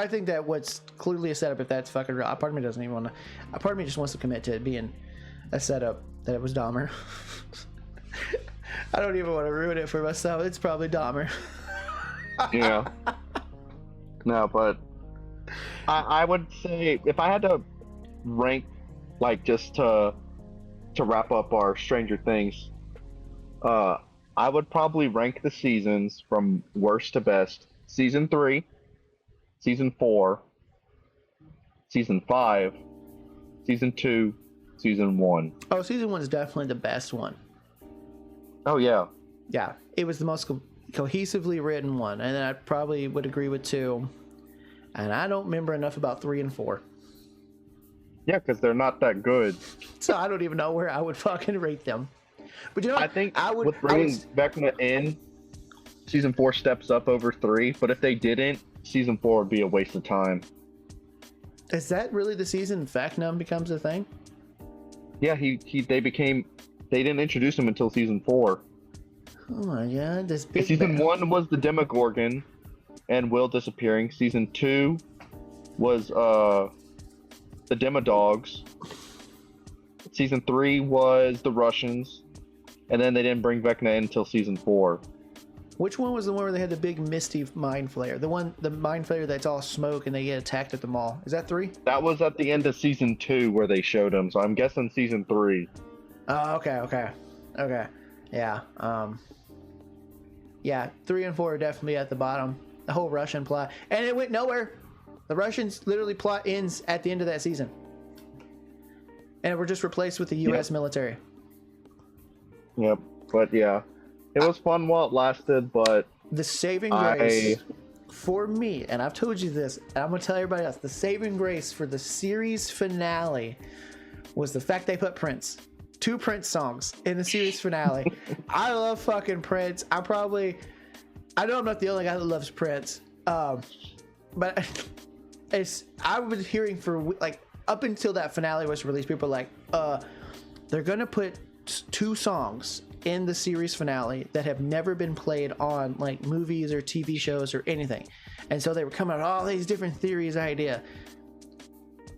think that what's clearly a setup, if that's fucking real. Part of me doesn't even want to. Part of me just wants to commit to it being a setup that it was Dahmer. I don't even want to ruin it for myself. It's probably Dahmer. Yeah. No, but I would say if I had to rank, like just to wrap up our Stranger Things, I would probably rank the seasons from worst to best. Season 3, Season 4, Season 5, Season 2, Season 1. Oh, Season 1 is definitely the best one. Oh, yeah. Yeah, it was the most cohesively written one, and I probably would agree with 2. And I don't remember enough about 3 and 4. Yeah, because they're not that good. So I don't even know where I would fucking rate them. But you know, I think with bringing Vecna in, Season 4 steps up over 3, but if they didn't, Season 4 would be a waste of time. Is that really the season Vecna becomes a thing? Yeah, they didn't introduce him until season 4. Oh my god, this big Season 1 was the Demogorgon and Will disappearing. Season 2 was the Demodogs. Season 3 was the Russians. And then they didn't bring Vecna in until season 4. Which one was the one where they had the big misty mind flayer? The mind flayer that's all smoke and they get attacked at the mall. Is that 3? That was at the end of season 2 where they showed him. So I'm guessing season 3. Oh, okay. Yeah. Yeah, 3 and 4 are definitely at the bottom. The whole Russian plot. And it went nowhere. The Russians literally plot ends at the end of that season. And we're just replaced with the U.S. military. Yep. But yeah. It was fun while it lasted, but... The saving grace for me, and I've told you this, and I'm going to tell everybody else, the saving grace for the series finale was the fact they put Prince. 2 Prince songs in the series finale. I love fucking Prince. I know I'm not the only guy that loves Prince, but I was hearing for like up until that finale was released, people were like, they're gonna put 2 songs in the series finale that have never been played on like movies or TV shows or anything, and so they were coming out with all these different theories, idea.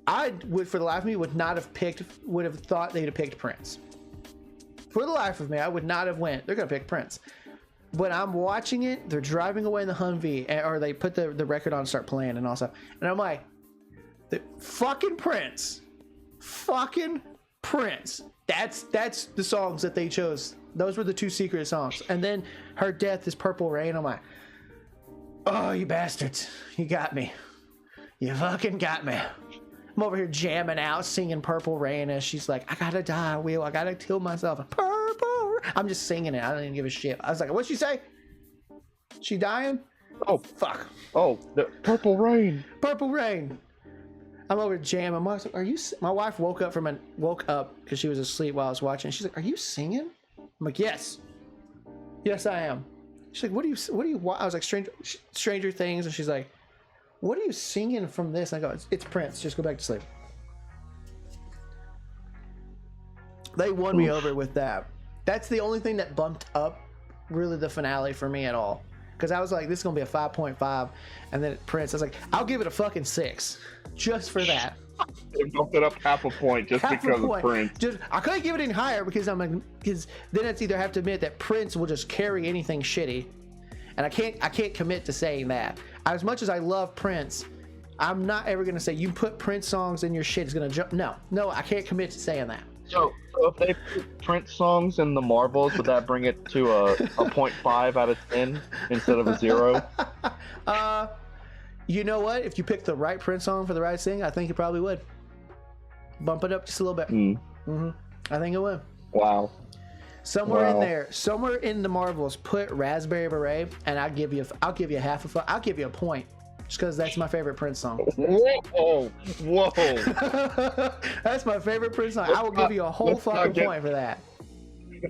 I would, for the life of me, would have thought they'd have picked Prince. For the life of me, I would not have went, they're going to pick Prince. When I'm watching it, they're driving away in the Humvee, or they put the record on and start playing and all stuff. And I'm like, fucking Prince. Fucking Prince. That's the songs that they chose. Those were the 2 secret songs. And then Her Death is Purple Rain. I'm like, oh, you bastards. You got me. You fucking got me. I'm over here jamming out, singing Purple Rain, and she's like, I gotta die, Will. I gotta kill myself. Purple. I'm just singing it. I don't even give a shit. I was like, what'd she say? She dying? Oh, fuck. Oh, the Purple Rain. Purple Rain. I'm over jamming. My wife woke up because she was asleep while I was watching. She's like, are you singing? I'm like, yes. Yes, I am. She's like, what do you, I was like, Stranger Things, and she's like, what are you singing from this? And I go, it's Prince. Just go back to sleep. They won me over with that. That's the only thing that bumped up really the finale for me at all. Because I was like, this is going to be a 5.5. And then Prince, I was like, I'll give it a fucking 6. Just for that. They bumped it up half a point just because of Prince. I couldn't give it any higher because then it's either have to admit that Prince will just carry anything shitty. And I can't commit to saying that. As much as I love Prince, I'm not ever going to say you put Prince songs in your shit is going to jump. No, I can't commit to saying that. So if they put Prince songs in the Marvels, would that bring it to a 0.5 out of 10 instead of a 0? You know what? If you pick the right Prince song for the right thing, I think it probably would. Bump it up just a little bit. I think it would. Wow. Somewhere in there, somewhere in the Marvels, put Raspberry Beret, and I'll give you I'll give you a point, just because that's my favorite Prince song. Whoa. That's my favorite Prince song. I will give you a whole fucking point for that.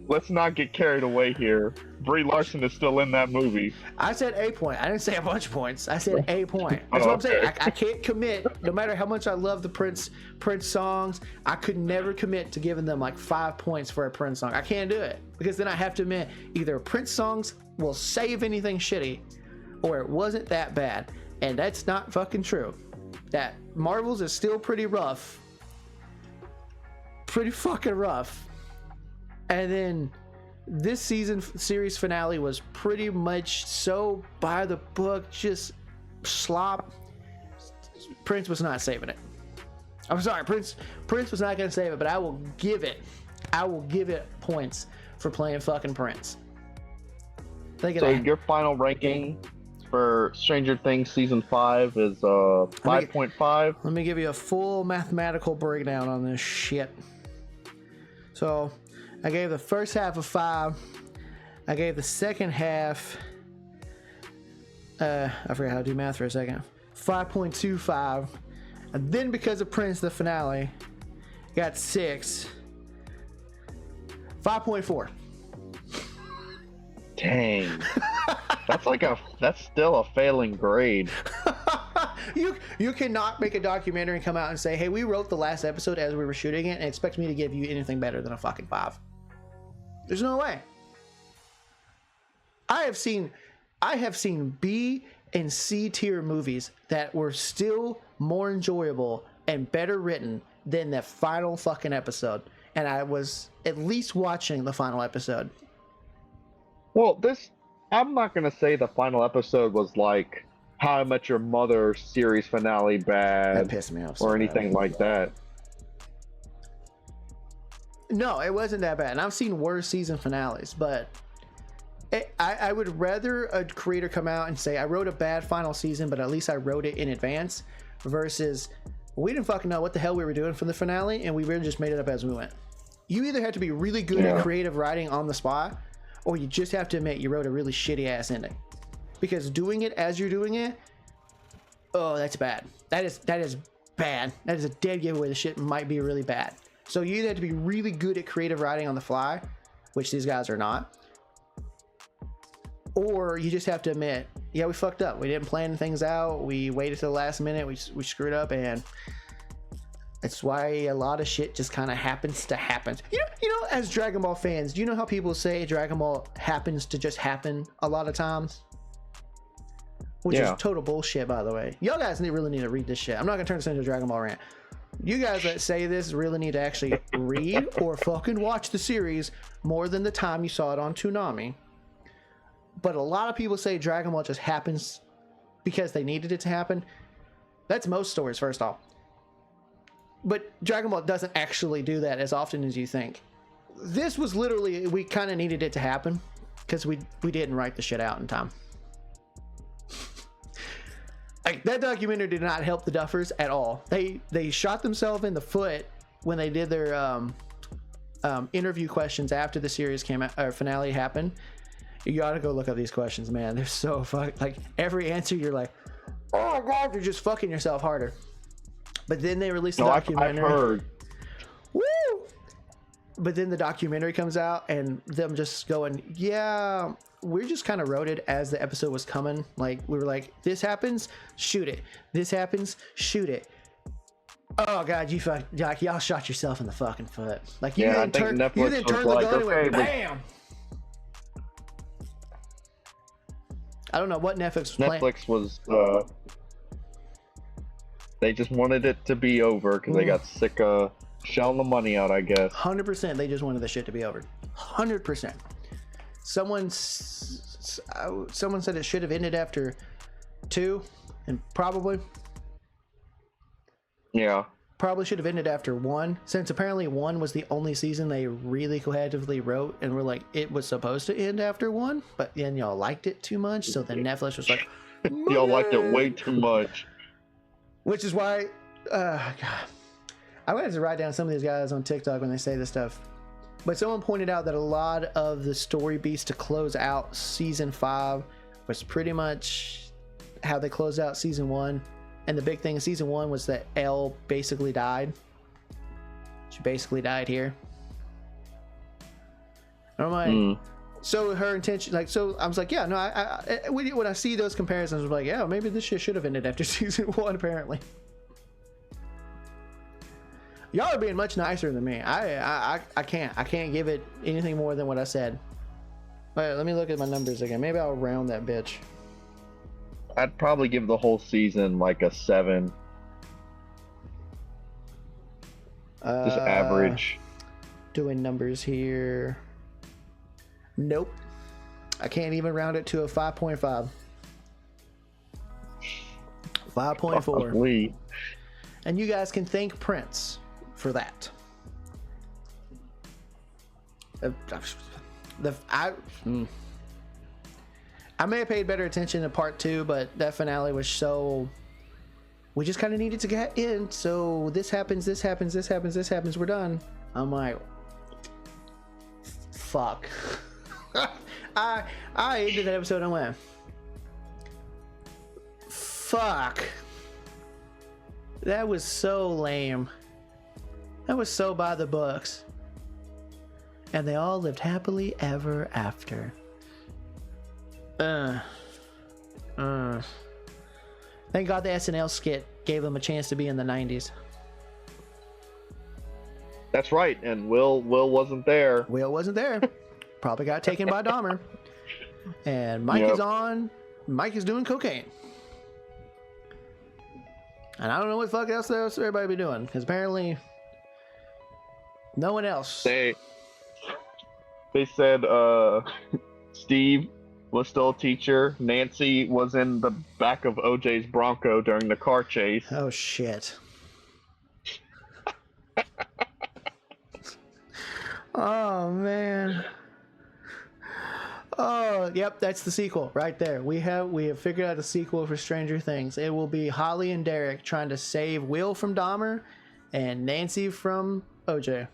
Let's not get carried away here. Brie Larson is still in that movie. I said a point. I didn't say a bunch of points. I said a point. That's what I'm saying. I can't commit. No matter how much I love the Prince songs, I could never commit to giving them like 5 points for a Prince song. I can't do it because then I have to admit either Prince songs will save anything shitty, or it wasn't that bad, and that's not fucking true. That Marvels is still pretty rough, pretty fucking rough. And then this series finale was pretty much so by the book, just slop. Prince was not saving it. I'm sorry, Prince was not going to save it, but I will give it points for playing fucking Prince. Think of that. Your final ranking for Stranger Things season 5 is 5.5. Let me give you a full mathematical breakdown on this shit. So I gave the first half a 5. I gave the second half, I forgot how to do math for a second, 5.25. And then because of Prince, the finale, got 6. 5.4. Dang. That's still a failing grade. You cannot make a documentary and come out and say, hey, we wrote the last episode as we were shooting it and expect me to give you anything better than a fucking 5. There's no way. I have seen B and C tier movies that were still more enjoyable and better written than the final fucking episode. And I was at least watching the final episode. Well, I'm not going to say the final episode was like How I Met Your Mother series finale bad. That pissed me off so or anything like that. No, it wasn't that bad. And I've seen worse season finales, but I would rather a creator come out and say, I wrote a bad final season, but at least I wrote it in advance, versus we didn't fucking know what the hell we were doing for the finale, and we really just made it up as we went. You either have to be really good at creative writing on the spot, or you just have to admit you wrote a really shitty ass ending. Because doing it as you're doing it, oh, that's bad. That is bad. That is a dead giveaway. The shit might be really bad. So you either have to be really good at creative writing on the fly, which these guys are not, or you just have to admit, yeah, we fucked up. We didn't plan things out. We waited till the last minute. We screwed up, and it's why a lot of shit just kind of happens to happen. You know, as Dragon Ball fans, do you know how people say Dragon Ball happens to just happen a lot of times? Which is total bullshit, by the way. Y'all guys really need to read this shit. I'm not gonna turn this into a Dragon Ball rant. You guys that say this really need to actually read or fucking watch the series more than the time you saw it on Toonami. But a lot of people say Dragon Ball just happens because they needed it to happen. That's most stories, first off. But Dragon Ball doesn't actually do that as often as you think. This was literally, we kind of needed it to happen because we didn't write the shit out in time. Like, that documentary did not help the Duffers at all. They shot themselves in the foot when they did their interview questions after the series came out, or finale happened. You gotta go look up these questions, man. They're so like every answer you're like, oh my god, you're just fucking yourself harder. But then they released the documentary. I've heard. Woo! But then the documentary comes out and them just going, yeah, we just kind of wrote it as the episode was coming. Like, we were like, this happens, shoot it. This happens, shoot it. Oh god, y'all shot yourself in the fucking foot. Like, you didn't turn the gun and went, bam. I don't know what Netflix was playing. Netflix was they just wanted it to be over because they got sick of shelling the money out, I guess. 100%, they just wanted the shit to be over. 100%. Someone said it should have ended after 2, and probably should have ended after 1, since apparently 1 was the only season they really cohesively wrote, and we're like, it was supposed to end after 1, but then y'all liked it too much, so then Netflix was like, y'all liked it way too much. Which is why, God, I wanted to write down some of these guys on TikTok when they say this stuff. But someone pointed out that a lot of the story beats to close out season 5 was pretty much how they closed out season 1. And the big thing in season 1 was that Elle basically died. She basically died here. I'm like, so her intention, like, so I was like, yeah, no, when I see those comparisons, I'm like, yeah, maybe this shit should have ended after season 1, apparently. Y'all are being much nicer than me. I can't give it anything more than what I said. Wait, let me look at my numbers again. Maybe I'll round that bitch. I'd probably give the whole season like a 7. Just average. Doing numbers here. Nope. I can't even round it to a 5.5. 5.4. And you guys can thank Prince for that. I may have paid better attention to part 2, but that finale was so... We just kind of needed to get in, so this happens, we're done. I'm like... Fuck. I ended that episode and went... Fuck. That was so lame. That was so by the books. And they all lived happily ever after. Thank Thank God the SNL skit gave him a chance to be in the 90s. That's right, and Will wasn't there. Will wasn't there. Probably got taken by Dahmer. And Mike is on. Mike is doing cocaine. And I don't know what the fuck else everybody be doing, because apparently no one else. They said Steve was still a teacher. Nancy was in the back of OJ's Bronco during the car chase. Oh shit. Oh man. Oh, yep, that's the sequel right there. We have figured out a sequel for Stranger Things. It will be Holly and Derek trying to save Will from Dahmer and Nancy from OJ.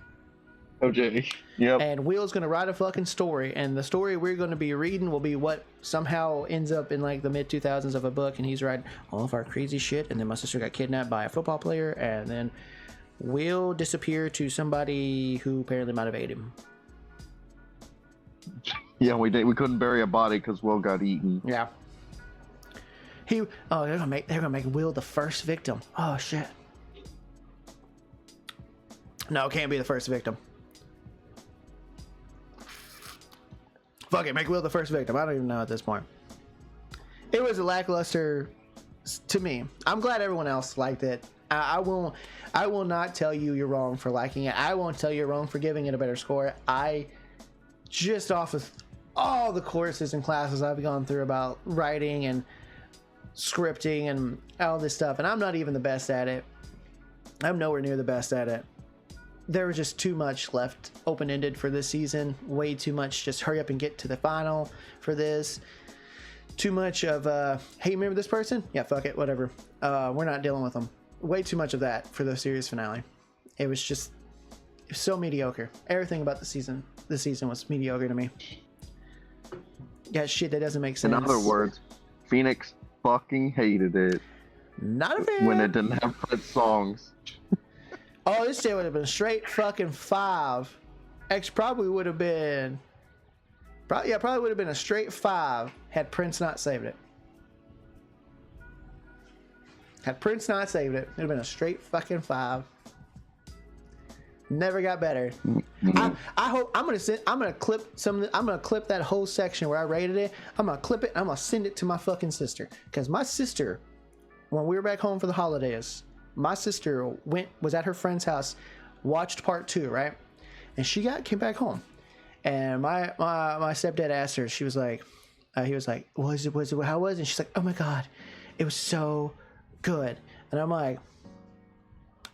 Yep. And Will's gonna write a fucking story, and the story we're gonna be reading will be what somehow ends up in like the mid 2000s of a book, and he's writing all of our crazy shit, and then my sister got kidnapped by a football player, and then Will disappear to somebody who apparently might have ate him. Yeah, we couldn't bury a body because Will got eaten. Yeah. They're gonna make Will the first victim. Oh shit. No, can't be the first victim. Fuck it, make Will the first victim. I don't even know at this point. It was a lackluster to me. I'm glad everyone else liked it. I will not tell you you're wrong for liking it. I won't tell you you're wrong for giving it a better score. Just off of all the courses and classes I've gone through about writing and scripting and all this stuff, and I'm not even the best at it. I'm nowhere near the best at it. There was just too much left open-ended for this season. Way too much just hurry up and get to the final for this. Too much of, hey, remember this person? Yeah, fuck it, whatever. We're not dealing with them. Way too much of that for the series finale. It was so mediocre. Everything about this season was mediocre to me. Yeah, shit, that doesn't make sense. In other words, Phoenix fucking hated it. Not a fan. When it didn't have Prince songs. Oh, this shit would have been straight fucking 5. X probably would have been... Probably would have been a straight 5 had Prince not saved it. Had Prince not saved it, it would have been a straight fucking 5. Never got better. I hope I'm gonna clip that whole section where I rated it. I'm gonna clip it. I'm gonna send it to my fucking sister, because my sister, when we were back home for the holidays, my sister was at her friend's house, watched part 2, right? And came back home, and my stepdad asked her. She was like, he was like, how was it? And she's like, oh my god, it was so good. And I'm like,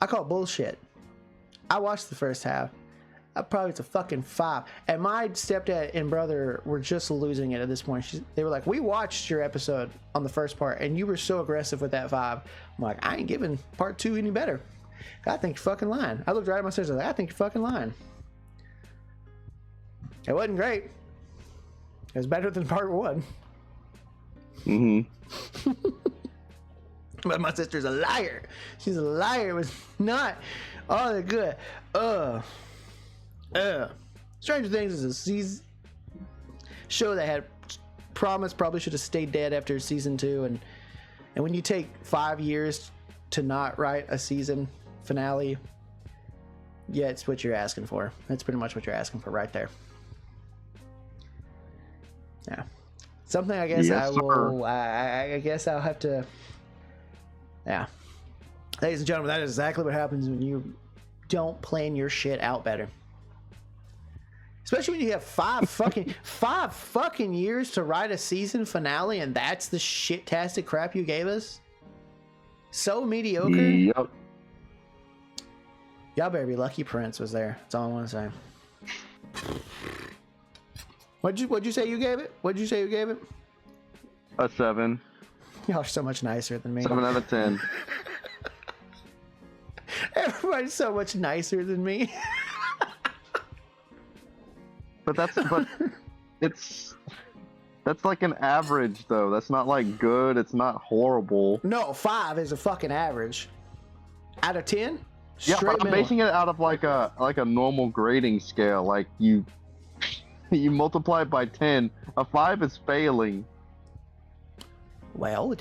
I call bullshit. I watched the first half. Probably it's a fucking 5. And my stepdad and brother were just losing it at this point. They were like, we watched your episode on the first part, and you were so aggressive with that 5. I'm like, I ain't giving part 2 any better. I think you're fucking lying. I looked right at my sister, like, I think you're fucking lying. It wasn't great. It was better than part 1. Mm-hmm. But my sister's a liar. She's a liar. It was not all that good. Stranger Things is a season show that had promise, probably should have stayed dead after season 2, and when you take 5 years to not write a season finale, yeah, it's what you're asking for. That's pretty much what you're asking for right there. Yeah, something I guess yes, I guess I'll have to. Yeah, ladies and gentlemen, that is exactly what happens when you don't plan your shit out better. Especially when you have 5 fucking years to write a season finale, and that's the shit-tastic crap you gave us. So mediocre. Yep. Y'all better be lucky Prince was there. That's all I want to say. What'd you say you gave it? What'd you say you gave it? A 7. Y'all are so much nicer than me. 7 out of 10. Everybody's so much nicer than me. But that's like an average though. That's not like good. It's not horrible. No, 5 is a fucking average. Out of 10? Yeah, but I'm basing it out of like a normal grading scale. Like you multiply it by 10. A 5 is failing. Well,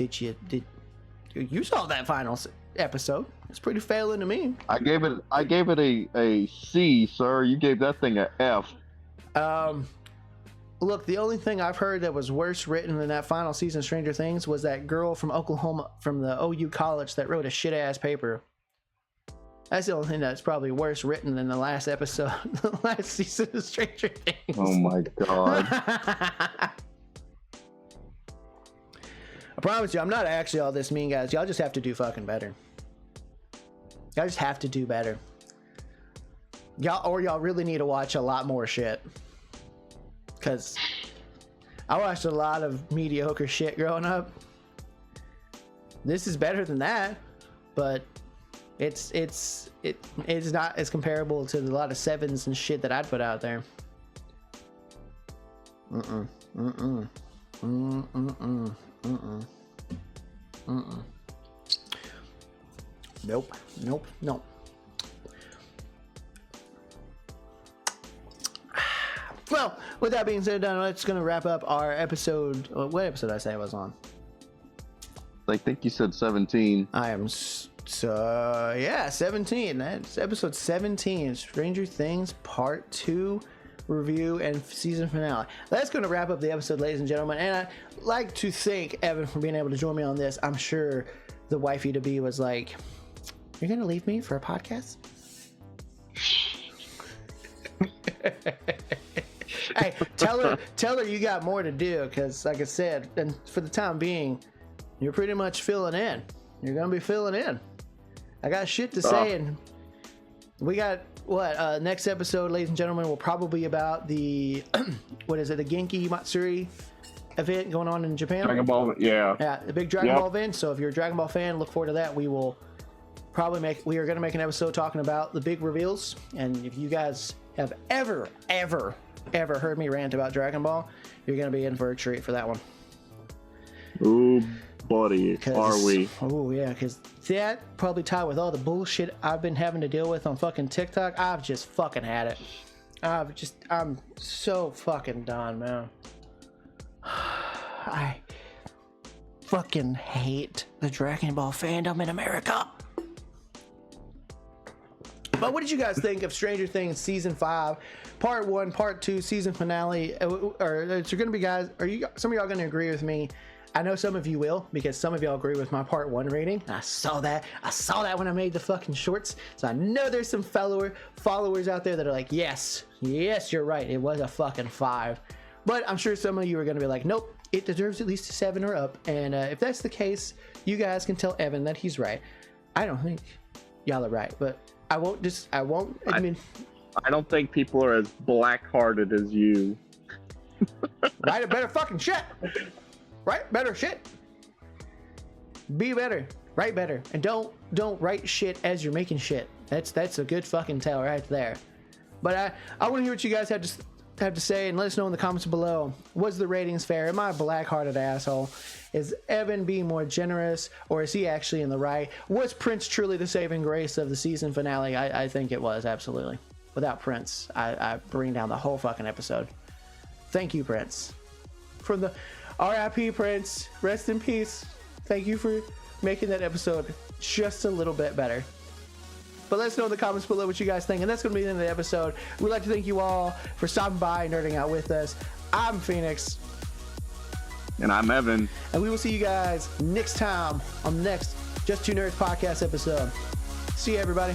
You saw that final episode. It's pretty failing to me. I gave it a C, sir. You gave that thing a F. Look, the only thing I've heard that was worse written than that final season of Stranger Things was that girl from Oklahoma, from the OU college, that wrote a shit ass paper. That's the only thing that's probably worse written than the last episode, the last season of Stranger Things. Oh my god. I promise you, I'm not actually all this mean, guys. Y'all just have to do fucking better. Y'all just have to do better. Y'all really need to watch a lot more shit. Because I watched a lot of mediocre shit growing up. This is better than that, but it's not as comparable to a lot of sevens and shit that I'd put out there. Nope. Well, with that being said, that's going to wrap up our episode. What episode did I say I was on? I think you said 17. I am 17. That's episode 17, Stranger Things Part 2 review and season finale. That's going to wrap up the episode, ladies and gentlemen. And I'd like to thank Evan for being able to join me on this. I'm sure the wifey to be was like, "You're going to leave me for a podcast?" Hey, tell her you got more to do, because like I said, and for the time being, you're pretty much filling in. You're gonna be filling in. I got shit to say, and we got next episode, ladies and gentlemen, will probably be about the what is it, the Genki Matsuri event going on in Japan. Dragon Ball, yeah, the big Dragon Ball event. So if you're a Dragon Ball fan, look forward to that. We are going to make an episode talking about the big reveals. And if you guys have ever heard me rant about Dragon Ball, you're going to be in for a treat for that one. Ooh, buddy, are we? Oh yeah, because that probably tied with all the bullshit I've been having to deal with on fucking TikTok. I've just fucking had it. I'm so fucking done, man. I fucking hate the Dragon Ball fandom in America. But what did you guys think of Stranger Things Season 5, Part 1, Part 2, Season Finale? Or is there going to be guys, some of y'all going to agree with me? I know some of you will, because some of y'all agree with my Part 1 rating. I saw that when I made the fucking shorts. So I know there's some followers out there that are like, yes, you're right. It was a fucking 5. But I'm sure some of you are going to be like, nope, it deserves at least a 7 or up. And if that's the case, you guys can tell Evan that he's right. I don't think y'all are right, but I mean, I don't think people are as black-hearted as you. Write a better fucking shit. Write better shit. Be better. Write better. And don't write shit as you're making shit. That's a good fucking tell right there. But I want to hear what you guys have to say, and let us know in the comments below. Was the ratings fair? Am I a black-hearted asshole? Is Evan being more generous, or is he actually in the right? Was Prince truly the saving grace of the season finale? I think it was, absolutely. Without Prince, I bring down the whole fucking episode. Thank you, Prince. From the R.I.P. Prince, rest in peace. Thank you for making that episode just a little bit better. But let us know in the comments below what you guys think. And that's going to be the end of the episode. We'd like to thank you all for stopping by and nerding out with us. I'm Phoenix. And I'm Evan. And we will see you guys next time on the next Just Two Nerds podcast episode. See you, everybody.